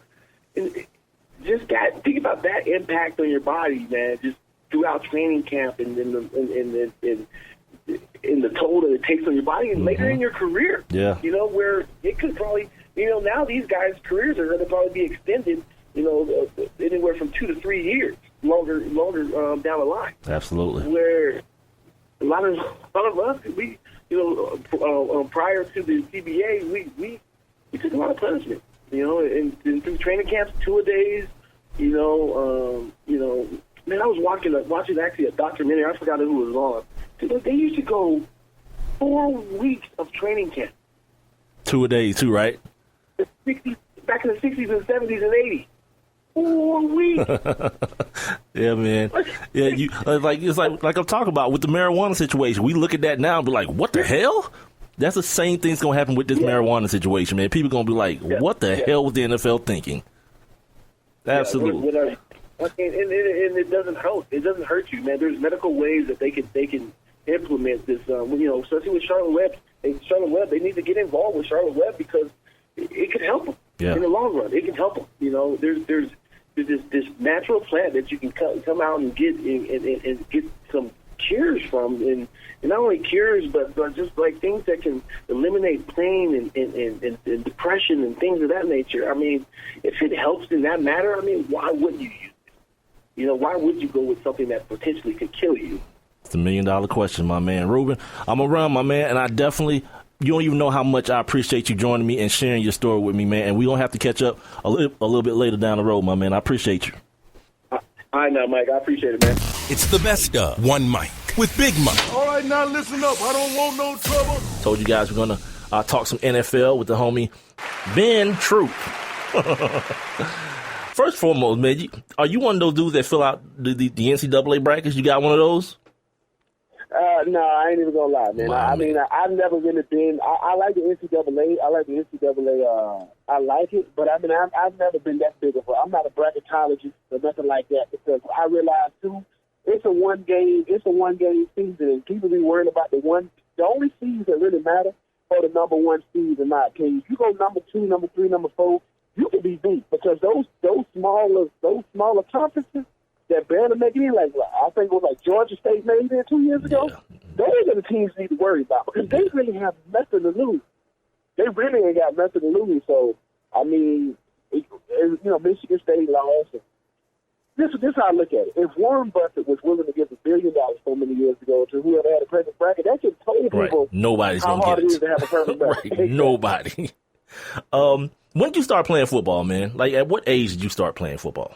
just think about that impact on your body, man, just throughout training camp and in the toll that it takes on your body and later in your career. Yeah. Where it could probably, now these guys' careers are going to probably be extended, anywhere from 2 to 3 years, longer down the line. Absolutely. Where a lot of us, we, prior to the CBA, we took a lot of punishment, and through training camps, 2-a-days, man, I was watching actually a documentary. I forgot who was on. They used to go 4 weeks of training camp. 2-a-days too, right? Back in the 60s and 70s and 80s. 4 weeks. Yeah, man. Yeah, it's like I'm talking about with the marijuana situation. We look at that now and be like, what the hell? That's the same thing's going to happen with this marijuana situation, man. People going to be like, what the hell was the NFL thinking? Absolutely. And it doesn't hurt. It doesn't hurt you, man. There's medical ways that they can implement this. Especially with Charlotte Webb. They need to get involved with Charlotte Webb because it could help them in the long run. It can help them. There's this natural plant that you can come out and get and get some cures from, and not only cures, but just like things that can eliminate pain and depression and things of that nature. I mean, if it helps in that matter, I mean, why wouldn't you use it? Why would you go with something that potentially could kill you? It's $1 million question, my man. Reuben, I'm around, my man, and I definitely, you don't even know how much I appreciate you joining me and sharing your story with me, man, and we're going to have to catch up a little bit later down the road, my man. I appreciate you. I know, Mike. I appreciate it, man. It's the best of One Mike with Big Mike. All right, now listen up. I don't want no trouble. Told you guys we're going to talk some NFL with the homie Ben Troupe. First and foremost, man, are you one of those dudes that fill out the NCAA brackets? You got one of those? No, I ain't even gonna lie, man. Wow, I've never really been. I like the NCAA. I like it, but I've never been that big of a. I'm not a bracketologist or nothing like that because I realize too, it's a one game season, and people be worried about the only seeds that really matter are the number 1 seeds in my opinion. If you go number 2, number 3, number 4, you can be beat because those smaller conferences that barely make it in, like I think it was like Georgia State made it 2 years ago. Yeah. Those are the teams you need to worry about because they really have nothing to lose. They really ain't got nothing to lose. So I mean, Michigan State lost. This is how I look at it. If Warren Buffett was willing to give $1 billion so many years ago to whoever had a perfect bracket, that should tell people Nobody's how gonna hard get it is to have a perfect bracket. Right. Nobody. When did you start playing football, man? Like, at what age did you start playing football?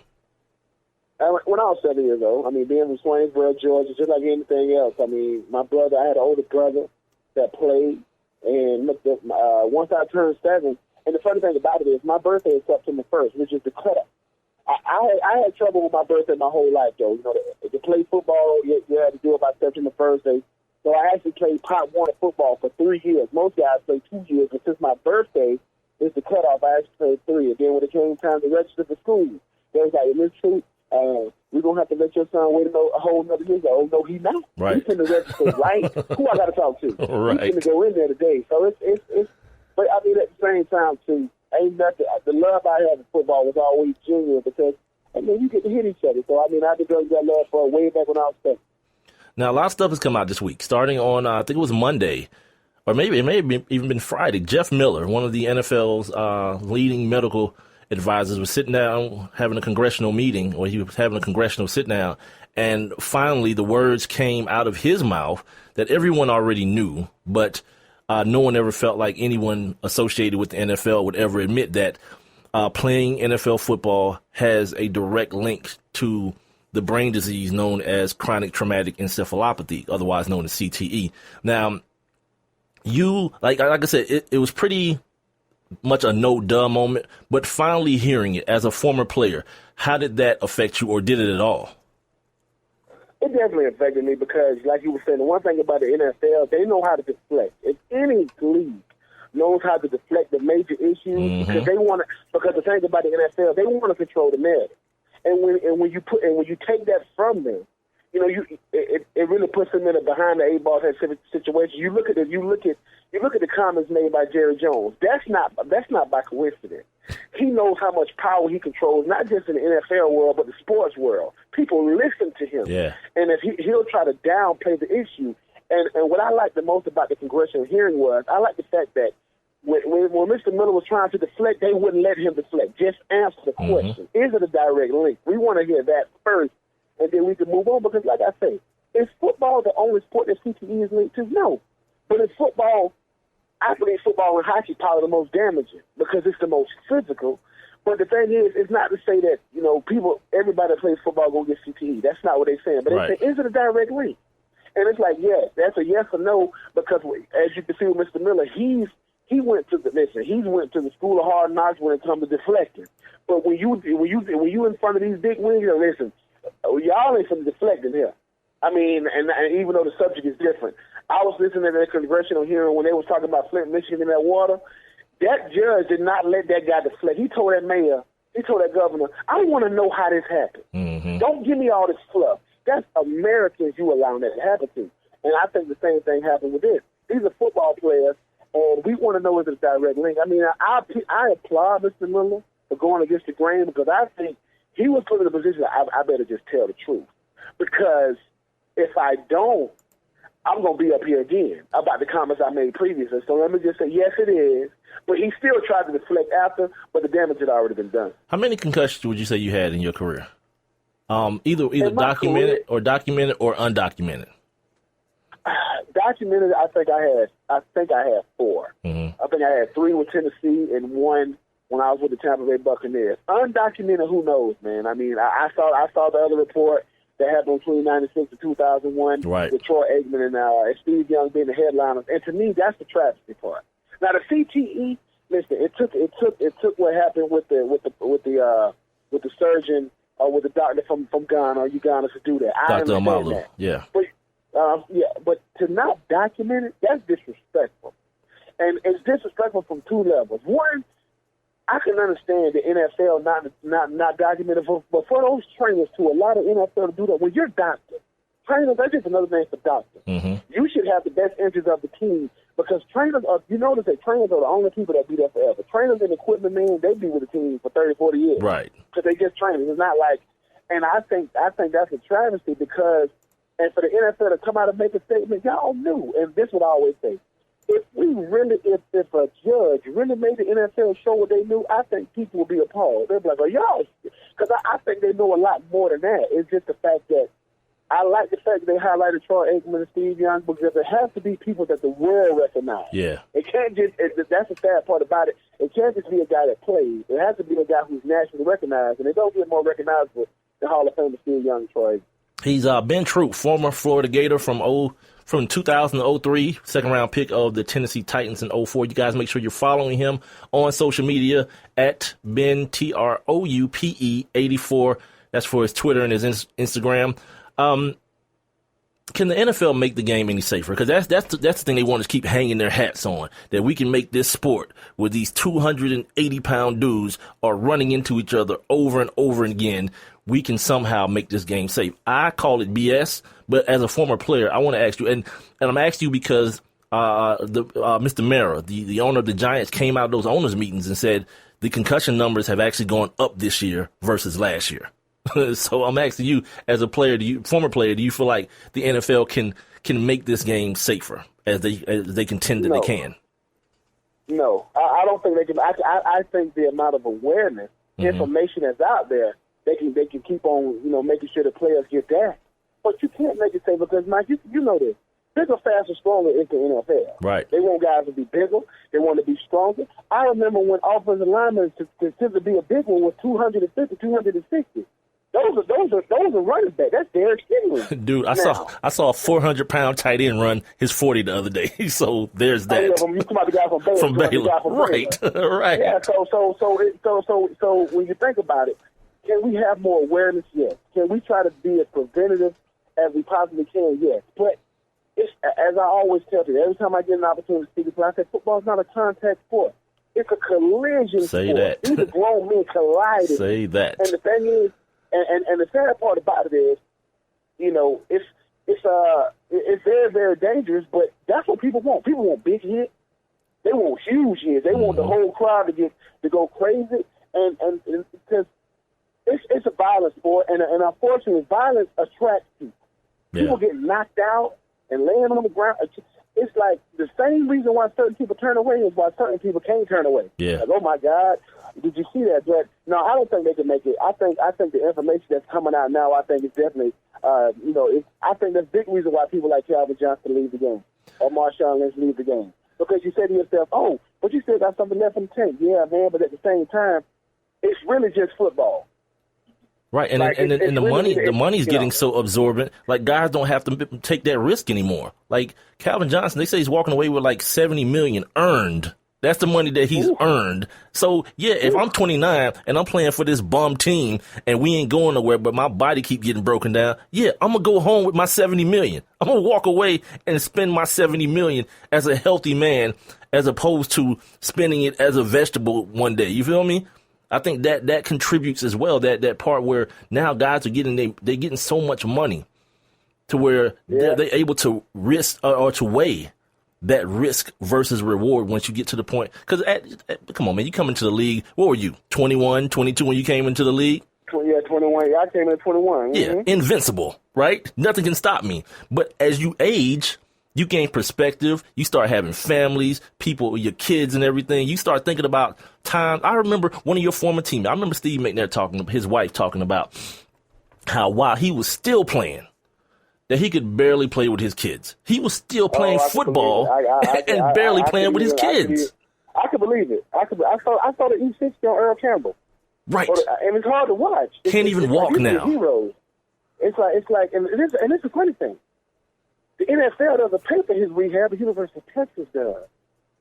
When I was 7 years old. I mean, being from Swainsboro, Georgia, just like anything else. I mean, I had an older brother that played, and once I turned 7, and the funny thing about it is my birthday is September 1st, which is the cutoff. I had trouble with my birthday my whole life, though. To play football, you had to do it by September 1st. So I actually played Pop Warner football for 3 years. Most guys play 2 years, but since my birthday is the cutoff, I actually played 3. And then when it came time to register for school, they was like, Miss Troupe, we're going to have to let your son wait a whole another year. Oh, no, he's not. Right. He's going to register right. Who I got to talk to? Right. He's going to go in there today. So it's but I mean, at the same time, too, ain't nothing. The love I had in football was always genuine because, I mean, you get to hit each other. So, I mean, I developed that love for way back when I was 7. Now, a lot of stuff has come out this week, starting on, I think it was Monday, or maybe it may have even been Friday. Jeff Miller, one of the NFL's leading medical advisors, was sitting down having a congressional meeting, or he was having a congressional sit-down, And finally, the words came out of his mouth that everyone already knew, but no one ever felt like anyone associated with the NFL would ever admit that playing NFL football has a direct link to the brain disease known as chronic traumatic encephalopathy, otherwise known as CTE. Now, you, like I said, it was pretty much a no-duh moment, but finally hearing it as a former player, how did that affect you, or did it at all? It definitely affected me because, like you were saying, the one thing about the NFL, they know how to deflect. If any league knows how to deflect the major issues, because they want to. Because the thing about the NFL, they want to control the narrative, and when you take that from them, you know, it really puts them in a behind the eight ball type situation. You look at the comments made by Jerry Jones. That's not by coincidence. He knows how much power he controls, not just in the NFL world, but the sports world. People listen to him. Yeah. And if he'll try to downplay the issue. And what I like the most about the congressional hearing was, I like the fact that when Mr. Miller was trying to deflect, they wouldn't let him deflect. Just answer the question. Is it a direct link? We want to hear that first, and then we can move on. Because, like I say, is football the only sport that CTE is linked to? No. But in football, I believe football and hockey probably the most damaging because it's the most physical. But the thing is, it's not to say that, you know, everybody that plays football going to get CTE. That's not what they're saying. But they say, is it a direct link? And it's like, yes, that's a yes or no, because as you can see with Mr. Miller, he went to the school of hard knocks when it comes to deflecting. But when you in front of these big wings, you know, listen, y'all ain't from deflecting here. I mean, and even though the subject is different, I was listening to the congressional hearing when they was talking about Flint, Michigan, in that water. That judge did not let that guy deflect. He told that mayor, he told that governor, I want to know how this happened. Don't give me all this fluff. That's Americans you allowing that to happen to. And I think the same thing happened with this. These are football players, and we want to know if it's a direct link. I mean, I applaud Mr. Miller for going against the grain because I think he was put in a position that I better just tell the truth. Because if I don't, I'm going to be up here again about the comments I made previously. So let me just say, yes, it is. But he still tried to deflect after, but the damage had already been done. How many concussions would you say you had in your career? Either documented or undocumented. Documented, I think I had 4. I think I had 3 with Tennessee and 1 when I was with the Tampa Bay Buccaneers. Undocumented, who knows, man? I mean, I saw the other report that happened between 96 and 2001 with Troy Aikman and Steve Young being the headliners. And to me, that's the travesty part. Now the CTE, listen, it took what happened with the surgeon or with the doctor from Ghana or Uganda to do that. I Dr. understand Amalu, that. yeah. But to not document it, that's disrespectful. And it's disrespectful from 2 levels. One, I can understand the NFL not documented, but for those trainers to allow the NFL to do that, when you're doctor, trainers, that's just another name for doctor. You should have the best interests of the team because trainers are, you notice that trainers are the only people that be there forever. Trainers and equipment men, they be with the team for 30, 40 years. Right. Because they just trainers. It's not like, and I think that's a travesty because, and for the NFL to come out and make a statement, y'all knew, and this is what I always say. If a judge really made the NFL show what they knew, I think people would be appalled. They'd be like, oh, y'all, because I think they know a lot more than that. It's just the fact that I like the fact that they highlighted Troy Aikman and Steve Young because it has to be people that the world recognizes. Yeah. It can't just, that's the sad part about it. It can't just be a guy that plays. It has to be a guy who's nationally recognized, and they don't get more recognizable than Hall of Famer Steve Young and Troy Aikman. He's Ben Troupe, former Florida Gator from 2003, second-round pick of the Tennessee Titans in 2004. You guys make sure you're following him on social media at Ben, TROUPE 84. That's for his Twitter and his Instagram. Can the NFL make the game any safer? Because that's the thing they want to keep hanging their hats on, that we can make this sport where these 280-pound dudes are running into each other over and over again. We can somehow make this game safe. I call it BS, but as a former player, I want to ask you, and I'm asking you because Mr. Mara, the owner of the Giants, came out of those owners' meetings and said the concussion numbers have actually gone up this year versus last year. So I'm asking you, as a player, former player, do you feel like the NFL can make this game safer as they contend that they can? No, I don't think they can. I think the amount of awareness, information that's out there, they can keep on, making sure the players get that. But you can't make it say, because, Mike, you know this. Bigger, faster, stronger is the NFL. Right. They want guys to be bigger. They want to be stronger. I remember when offensive linemen considered to be a big one was 250, 260. Those are running back. That's Derek Henry. Dude, I saw a 400-pound tight end run his 40 the other day. So there's that. Oh, yeah, you come out the guy from Baylor. From Baylor. Right. Right. Yeah. So when you think about it, can we have more awareness? Yes. Can we try to be as preventative as we possibly can? Yes. But it's, as I always tell you, every time I get an opportunity to speak, I say football is not a contact sport. It's a collision Say sport. that. These are grown men colliding. Say that. And the thing is, and the sad part about it is, you know, it's very, very dangerous, but that's what people want. People want big hits. They want huge hits. They want the whole crowd to go crazy, and because it's a violent sport, and unfortunately, violence attracts people. Yeah. People get knocked out and laying on the ground. It's like the same reason why certain people turn away is why certain people can't turn away. Yeah. Like, oh my God, did you see that? But no, I don't think they can make it. I think the information that's coming out now, I think is definitely, I think that's a big reason why people like Calvin Johnson leave the game or Marshawn Lynch leave the game, because you say to yourself, oh, but you still got something left in the tank. Yeah, man, but at the same time, it's really just football. Right, and Like, and it's the really, money's you getting know. so absorbent. Like, guys don't have to take that risk anymore. Like Calvin Johnson, they say he's walking away with like $70 million earned. That's the money that he's earned. So yeah, if I'm 29 and I'm playing for this bum team and we ain't going nowhere, but my body keep getting broken down, yeah, I'm gonna go home with my $70 million. I'm gonna walk away and spend my $70 million as a healthy man, as opposed to spending it as a vegetable one day. You feel me? I think that contributes as well. That part where now guys are they're getting so much money to where they're able to risk or to weigh that risk versus reward once you get to the point. Because come on, man, you come into the league. What were you, 21, 22 when you came into the league? Yeah, 21. Yeah, I came in at 21. Mm-hmm. Yeah, invincible, right? Nothing can stop me. But as you age, you gain perspective. You start having families, people, your kids and everything. You start thinking about time. I remember one of your former teammates. I remember Steve McNair his wife talking about how while he was still playing, that he could barely play with his kids. He was still playing football and barely playing with his kids. I could believe it. I saw the E60 on Earl Campbell. Right. And it's hard to watch. Can't even walk like now. Heroes. It's like, and it's a funny thing. The NFL doesn't pay for his rehab, the University of Texas does.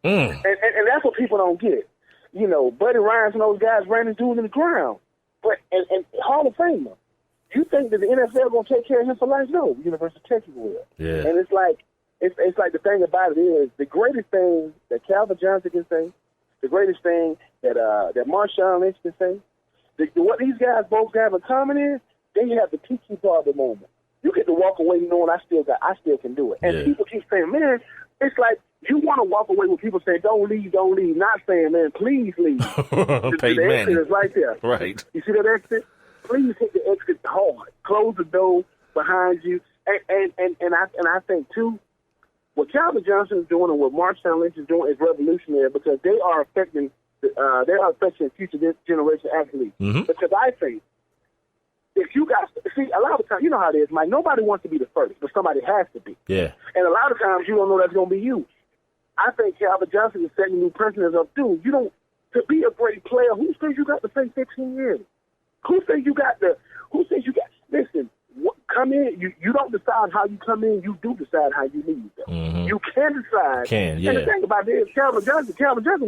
And that's what people don't get. You know, Buddy Ryans and those guys ran this dude in the ground. But and Hall of Famer. You think that the NFL going to take care of him for life? No, the University of Texas will. Yeah. And it's like the thing about it is the greatest thing that Calvin Johnson can say, the greatest thing that Marshawn Lynch can say, what these guys both have in common is they have the peaky part of the moment. You get to walk away knowing I still can do it. And people keep saying, man, it's like you want to walk away with people saying, don't leave, not saying, man, please leave. The exit is right there. Right. You see that exit? Please hit the exit hard. Close the door behind you. And I think, too, what Calvin Johnson is doing and what Marshawn Lynch is doing is revolutionary because they are affecting future generation athletes. Mm-hmm. Because I think if you guys see a lot of times, you know how it is, Mike. Nobody wants to be the first, but somebody has to be. Yeah. And a lot of times you don't know that's going to be you. I think Calvin Johnson is setting new precedents up too. You don't to be a great player. Who says you got to play 15 years? Who says you got? Listen. Come in. You don't decide how you come in. You do decide how you leave. Mm-hmm. You can decide. And the thing about this, Calvin Johnson,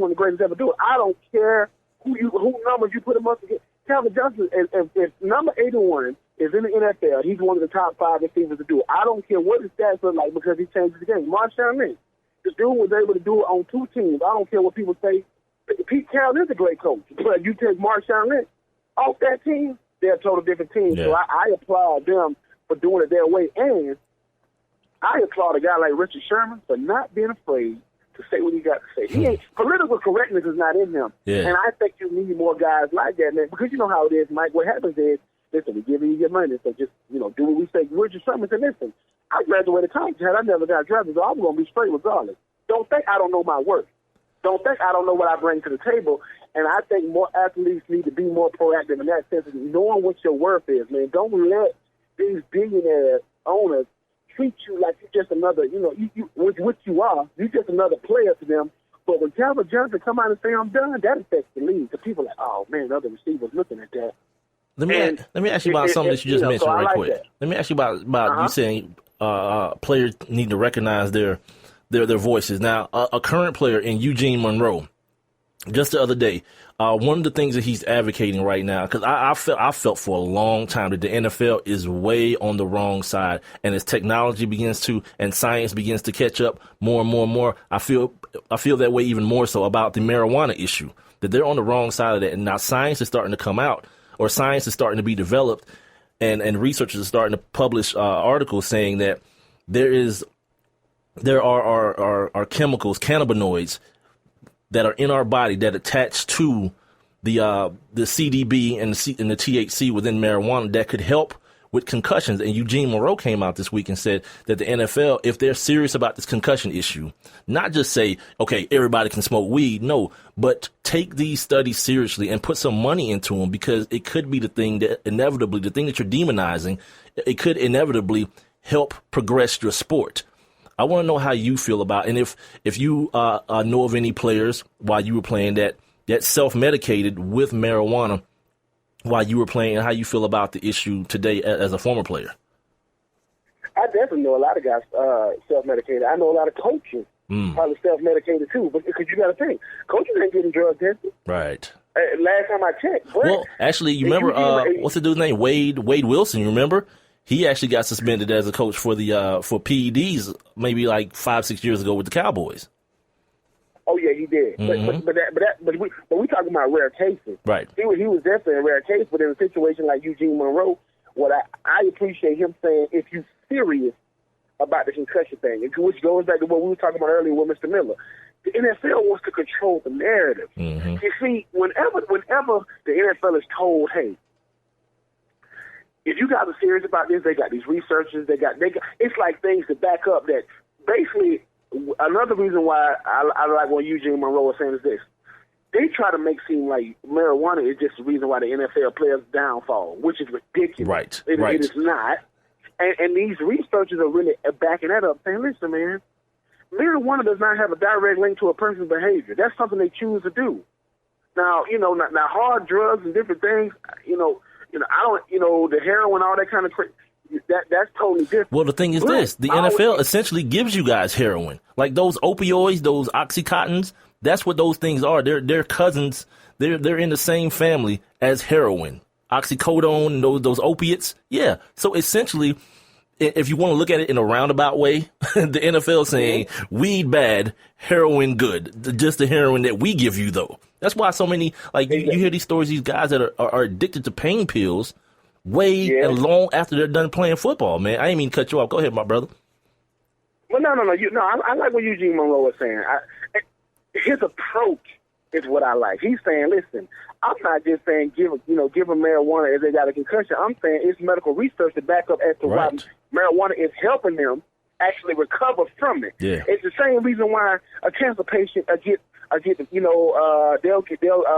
one of the greatest ever do it. I don't care who numbers you put him up against. Calvin Johnson, if number 81 is in the NFL, he's one of the top 5 receivers to do it. I don't care what his stats look like because he changes the game. Marshawn Lynch, this dude was able to do it on 2 teams. I don't care what people say. Pete Carroll is a great coach, but you take Marshawn Lynch off that team, they're a total different team. Yeah. So I applaud them for doing it their way, and I applaud a guy like Richard Sherman for not being afraid to say what he got to say. He ain't political correctness is not in him, and I think you need more guys like that, man. Because you know how it is, Mike. What happens is, listen, we give you your money, so just do what we say. Richard Sherman said, listen, I graduated college, I never got drafted, so I'm going to be straight regardless. Don't think I don't know my worth. Don't think I don't know what I bring to the table. And I think more athletes need to be more proactive in that sense, knowing what your worth is, man. Don't let these billionaires owners treat you like you're just another, which you are. You're just another player to them. But when Calvin Johnson come out and say, I'm done, that affects the league. So people are like, oh, man, other receivers looking at that. Let me ask you about something that you just mentioned right quick. That. Let me ask you about you saying players need to recognize their voices. Now, a current player in Eugene Monroe, just the other day, one of the things that he's advocating right now, because I felt for a long time that the NFL is way on the wrong side, and as technology begins to and science begins to catch up more and more and more, I feel that way even more so about the marijuana issue, that they're on the wrong side of that. And now science is starting to come out, or science is starting to be developed, and researchers are starting to publish articles saying that there are chemicals, cannabinoids, that are in our body that attach to the CDB and the THC within marijuana that could help with concussions. And Eugene Monroe came out this week and said that the NFL, if they're serious about this concussion issue, not just say, okay, everybody can smoke weed, no, but take these studies seriously and put some money into them, because it could be the thing that you're demonizing, it could inevitably help progress your sport. I want to know how you feel about, and if you know of any players while you were playing that self-medicated with marijuana while you were playing, and how you feel about the issue today as a former player. I definitely know a lot of guys self-medicated. I know a lot of coaches probably self-medicated too, because you got to think, coaches ain't getting drug tested. Right. Last time I checked. Well, actually, you remember what's the dude's name? Wade Wilson. You remember? He actually got suspended as a coach for PEDs maybe like 5-6 years ago with the Cowboys. Oh yeah, he did. Mm-hmm. But we talking about rare cases. Right. He was definitely a rare case. But in a situation like Eugene Monroe, what I appreciate him saying, if you're serious about the concussion thing, which goes back to what we were talking about earlier with Mr. Miller, the NFL wants to control the narrative. Mm-hmm. You see, whenever the NFL is told, hey, if you guys are serious about this, they got these researchers, they got it's like things to back up that. Basically, another reason why I like what Eugene Monroe was saying is this. They try to make it seem like marijuana is just the reason why the NFL players downfall, which is ridiculous. Right. It is not. And these researchers are really backing that up, saying, listen, man, marijuana does not have a direct link to a person's behavior. That's something they choose to do. Now, now hard drugs and different things, I don't, the heroin, all that kind of crazy, that's totally different. Well, the thing is the NFL essentially gives you guys heroin. Like those opioids, those Oxycontins, that's what those things are. They're cousins. They're in the same family as heroin. Oxycodone, those opiates. Yeah. So essentially, if you want to look at it in a roundabout way, the NFL saying weed bad, heroin good. Just the heroin that we give you, though. That's why so many, like, you hear these stories, these guys that are addicted to pain pills and long after they're done playing football, man. I ain't mean to cut you off. Go ahead, my brother. Well, no. I like what Eugene Monroe was saying. His approach is what I like. He's saying, listen, I'm not just saying give them marijuana if they got a concussion. I'm saying it's medical research to back up as to why marijuana is helping them actually recover from it. Yeah. It's the same reason why a cancer patient they'll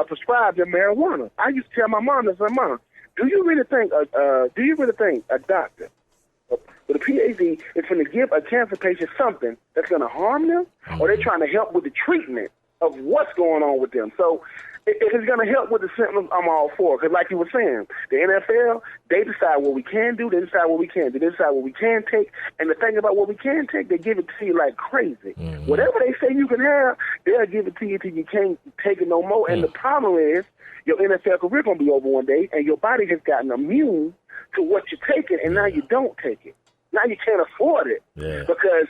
prescribe them marijuana. I used to tell my mom, Mom, do you really think a doctor with a PhD is going to give a cancer patient something that's going to harm them, or they're trying to help with the treatment of what's going on with them? So if it's going to help with the symptoms, I'm all for it. Because like you were saying, the NFL, they decide what we can do, they decide what we can't do, they decide what we can take, and the thing about what we can take, they give it to you like crazy. Mm-hmm. Whatever they say you can have, they'll give it to you till you can't take it no more. And the problem is, your NFL career going to be over one day, and your body has gotten immune to what you're taking, and now you don't take it. Now you can't afford it because,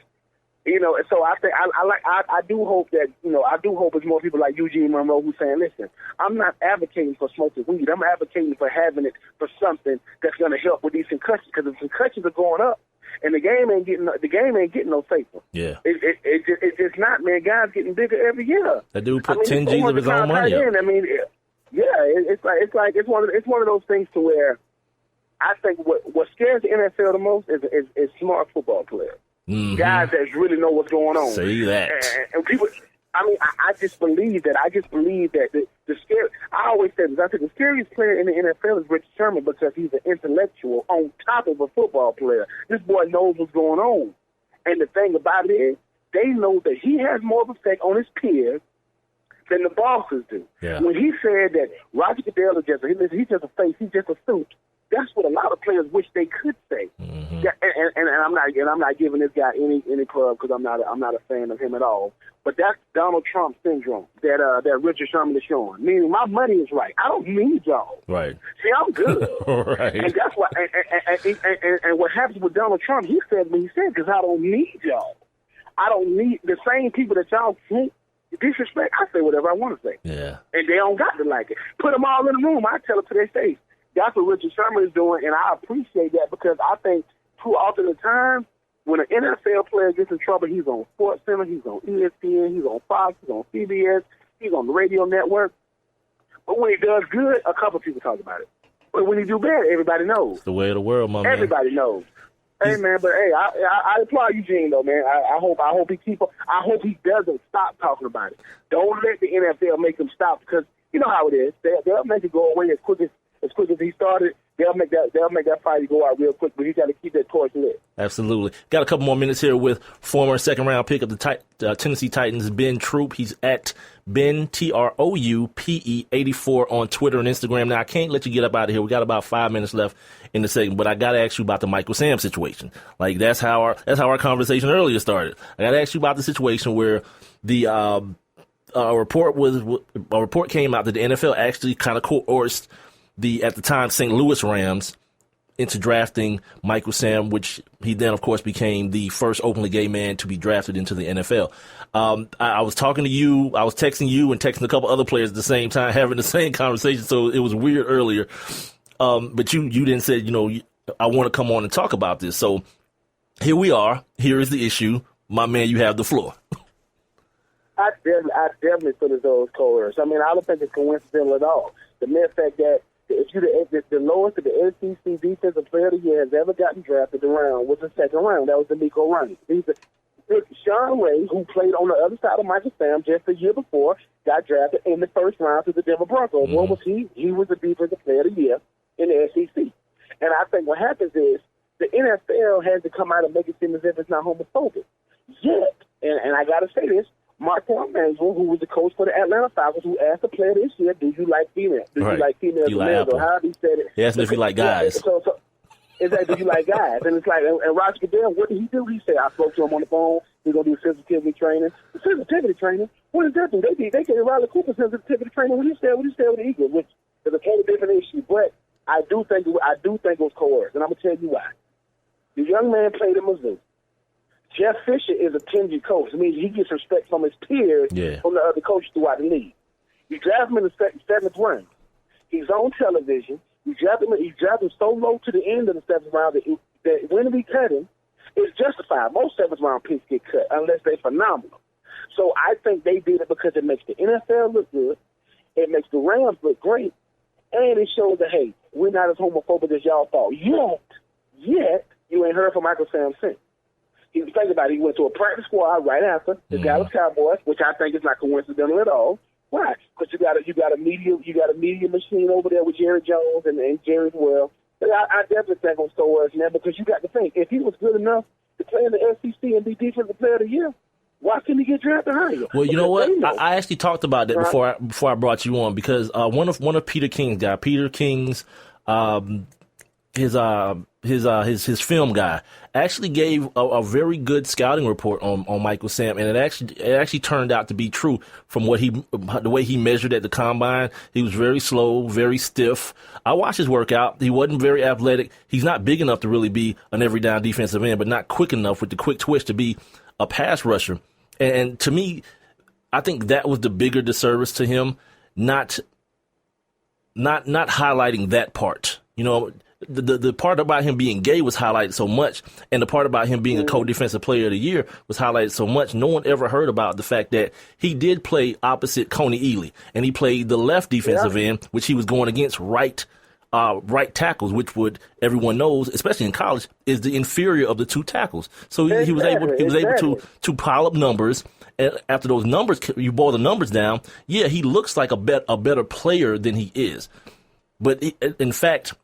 so I think I do hope that, I do hope it's more people like Eugene Monroe who's saying, listen, I'm not advocating for smoking weed. I'm advocating for having it for something that's going to help with these concussions, because the concussions are going up, and the game ain't getting no safer. Yeah, it's not, man. Guys getting bigger every year. That dude put 10 G's of his own money up. It's one of those things to where I think what scares the NFL the most is smart football players, guys that really know what's going on. Say that. And people, I mean, I just believe that. I just believe that the scary. I always say this. I think the scariest player in the NFL is Richard Sherman because he's an intellectual on top of a football player. This boy knows what's going on. And the thing about it is, they know that he has more of an effect on his peers than the bosses do. Yeah. When he said that Roger Goodell is he's just a face, he's just a suit. That's what a lot of players wish they could say. Mm-hmm. Yeah, and I'm not giving this guy any club because I'm not a fan of him at all. But that's Donald Trump syndrome that Richard Sherman is showing. Meaning my money is right. I don't need y'all. Right. See, I'm good. Right. And that's why. And what happens with Donald Trump? He said what he said because I don't need y'all. I don't need the same people that y'all can't disrespect. I say whatever I want to say. Yeah. And they don't got to like it. Put them all in the room. I tell them to their face. That's what Richard Sherman is doing, and I appreciate that because I think too often the time when an NFL player gets in trouble, he's on SportsCenter, he's on ESPN, he's on Fox, he's on CBS, he's on the radio network. But when he does good, a couple people talk about it. But when he do bad, everybody knows. It's the way of the world, my man. Everybody knows. Hey man, but hey, I applaud Eugene though, man. I hope he doesn't stop talking about it. Don't let the NFL make him stop because you know how it is. They'll make it go away as quick as he started. They'll make that fight go out real quick, but he's got to keep that torch lit. Absolutely. Got a couple more minutes here with former second-round pick of the Tennessee Titans, Ben Troupe. He's at Ben, TROUPE 84 on Twitter and Instagram. Now, I can't let you get up out of here. We got about 5 minutes left in the segment, but I got to ask you about the Michael Sam situation. Like, that's how our conversation earlier started. I got to ask you about the situation where the a report came out that the NFL actually kind of coerced at the time, St. Louis Rams into drafting Michael Sam, which he then, of course, became the first openly gay man to be drafted into the NFL. I was talking to you, I was texting you and texting a couple other players at the same time, having the same conversation, so it was weird earlier. But you then said, I want to come on and talk about this. So here we are. Here is the issue. My man, you have the floor. I definitely feel as though it's coerced. I mean, I don't think it's coincidental at all. The mere fact that if you the lowest of the SEC Defensive Player of the Year has ever gotten drafted around was the second round. That was D'Amico Ryan. Sean Ray, who played on the other side of Michael Sam just the year before, got drafted in the first round to the Denver Broncos. Mm-hmm. What was he? He was the Defensive Player of the Year in the SEC. And I think what happens is the NFL has to come out and make it seem as if it's not homophobic. Yet, and I got to say this, Marquand Mansell, who was the coach for the Atlanta Falcons, who asked the player this year, do you like females? Do you like females? You like Apple. Or however he said it. He asked me if you like guys. So it's like, do you like guys? And it's like, and Roger Goodell, what did he do? He said, I spoke to him on the phone. He's going to do sensitivity training. Sensitivity training? What does that do? They gave Riley Cooper sensitivity training when he stayed with the Eagles, which is a totally different issue. But I do think it was coerced, and I'm going to tell you why. The young man played in Missouri. Jeff Fisher is a tenured coach. It means he gets respect from his peers, from the other coaches throughout the league. You draft him in the seventh round. He's on television. You draft him so low to the end of the seventh round that when we cut him, it's justified. Most seventh round picks get cut unless they're phenomenal. So I think they did it because it makes the NFL look good, it makes the Rams look great, and it shows that, hey, we're not as homophobic as y'all thought. Yet, you ain't heard from Michael Sam since. He was thinking about it. He went to a practice squad right after the Dallas Cowboys, which I think is not coincidental at all. Why? Because you got a media machine over there with Jerry Jones and Jerry as well. But I definitely think on Stowers now because you got to think if he was good enough to play in the SEC and be Defensive Player of the Year, why couldn't he get drafted higher? Well, you know what? I actually talked about that before I brought you on because one of Peter King's guy, Peter King's his film guy actually gave a very good scouting report on Michael Sam, and it actually turned out to be true from the way he measured at the combine. He was very slow, very stiff. I watched his workout. He wasn't very athletic. He's not big enough to really be an every down defensive end, but not quick enough with the quick twitch to be a pass rusher. And to me, I think that was the bigger disservice to him, not highlighting that part. The part about him being gay was highlighted so much, and the part about him being a co-defensive player of the year was highlighted so much. No one ever heard about the fact that he did play opposite Coney Ealy, and he played the left defensive end, which he was going against right right tackles, which would everyone knows, especially in college, is the inferior of the two tackles. So he was able to pile up numbers. And after those numbers, you boil the numbers down. Yeah, he looks like a better player than he is, but in fact,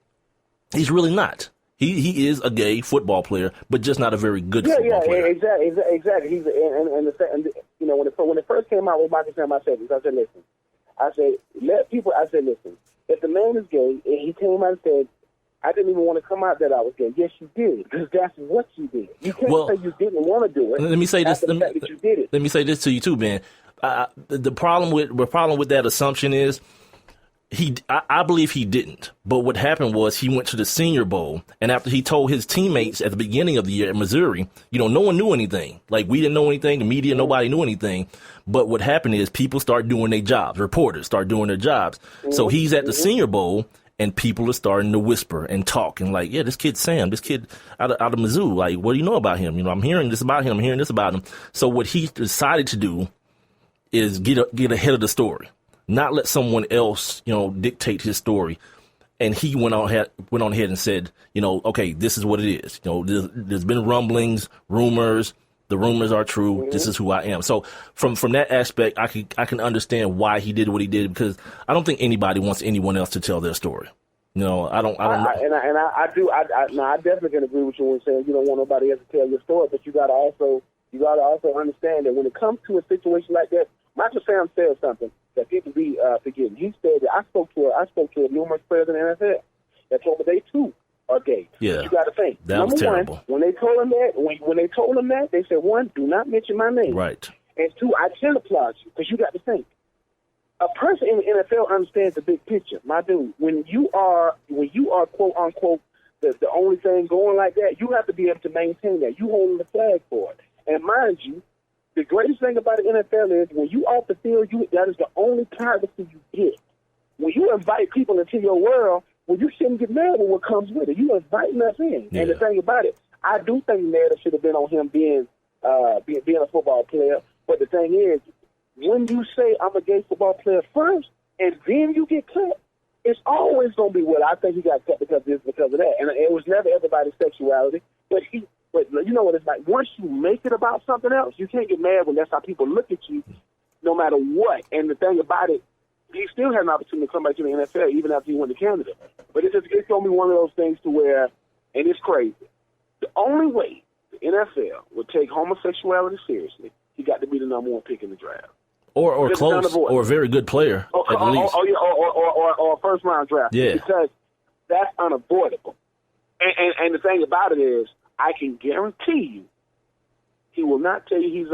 he's really not. He is a gay football player, but just not a very good football player. Exactly. He's and you know, when it first came out with Michael Sam, I said listen, listen, if the man is gay, and he came out and said, I didn't even want to come out that I was gay. Yes, you did, because that's what you did. You can't say you didn't want to do it. Let me say this. Let me say this to you too, Ben. The problem with that assumption is I believe he didn't. But what happened was he went to the Senior Bowl, and after he told his teammates at the beginning of the year at Missouri, no one knew anything. Like, we didn't know anything. The media, nobody knew anything. But what happened is people start doing their jobs. Reporters start doing their jobs. So he's at the Senior Bowl, and people are starting to whisper and talk and like, yeah, this kid Sam, this kid out of Mizzou, like, what do you know about him? I'm hearing this about him. I'm hearing this about him. So what he decided to do is get ahead of the story, not let someone else, dictate his story. And he went on ahead and said, okay, this is what it is. There's been rumblings, rumors. The rumors are true. Mm-hmm. This is who I am. So from that aspect, I can understand why he did what he did, because I don't think anybody wants anyone else to tell their story. I don't. I definitely can agree with you when saying you don't want nobody else to tell your story, but you got to also understand that when it comes to a situation like that, Michael Sam said something that people be forgetting. He said that I spoke to numerous players in the NFL that told me they too are gay. Yeah, you got to think. That was terrible. One, when they told him that, they said, one, do not mention my name. Right. And two, I still applaud you, because you got to think. A person in the NFL understands the big picture, my dude. When you are quote unquote the only thing going like that, you have to be able to maintain that. You holding the flag for it. And mind you, the greatest thing about the NFL is when you off the field, that is the only privacy you get. When you invite people into your world, well, you shouldn't get mad with what comes with it. You're inviting us in. Yeah. And the thing about it, I do think the narrative should have been on him being a football player. But the thing is, when you say I'm a gay football player first, and then you get cut, it's always going to be, well, I think he got cut because of this, because of that. And it was never everybody's sexuality. But you know what it's like. Once you make it about something else, you can't get mad when that's how people look at you, no matter what. And the thing about it, he still had an opportunity to come back to the NFL even after he went to Canada. But it's going to be one of those things to where, and it's crazy, the only way the NFL would take homosexuality seriously, he got to be the number one pick in the draft. Or close, or a very good player, at least. Or a first-round draft. Yeah. Because that's unavoidable. And the thing about it is, I can guarantee you, he will not tell you he's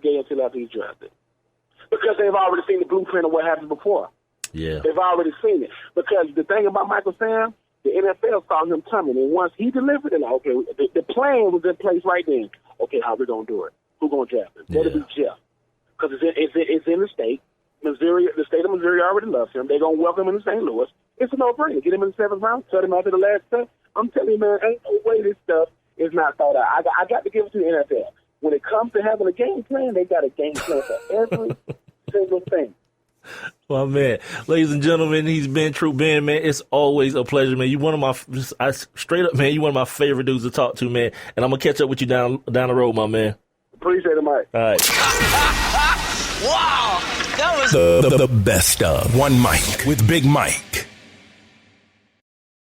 gay until after he's drafted. Because they've already seen the blueprint of what happened before. Yeah. They've already seen it. Because the thing about Michael Sam, the NFL saw him coming. And once he delivered, they're like, okay, the plan was in place right then. Okay, how we going to do it? Who's going to draft him? Let it be Jeff. Because it's in the state. Missouri, the state of Missouri already loves him. They're going to welcome him in St. Louis. It's a no-brainer. Get him in the 7th round, cut him after the last cut. I'm telling you, man, ain't no way this stuff is not thought out. I got to give it to the NFL. When it comes to having a game plan, they got a game plan for every single thing. Well, man, ladies and gentlemen, he's Ben Troupe. Ben, man, it's always a pleasure, man. You one of my straight up, man. You one of my favorite dudes to talk to, man. And I'm gonna catch up with you down the road, my man. Appreciate it, Mike. All right. Wow, that was the best of One Mic with Big Mike.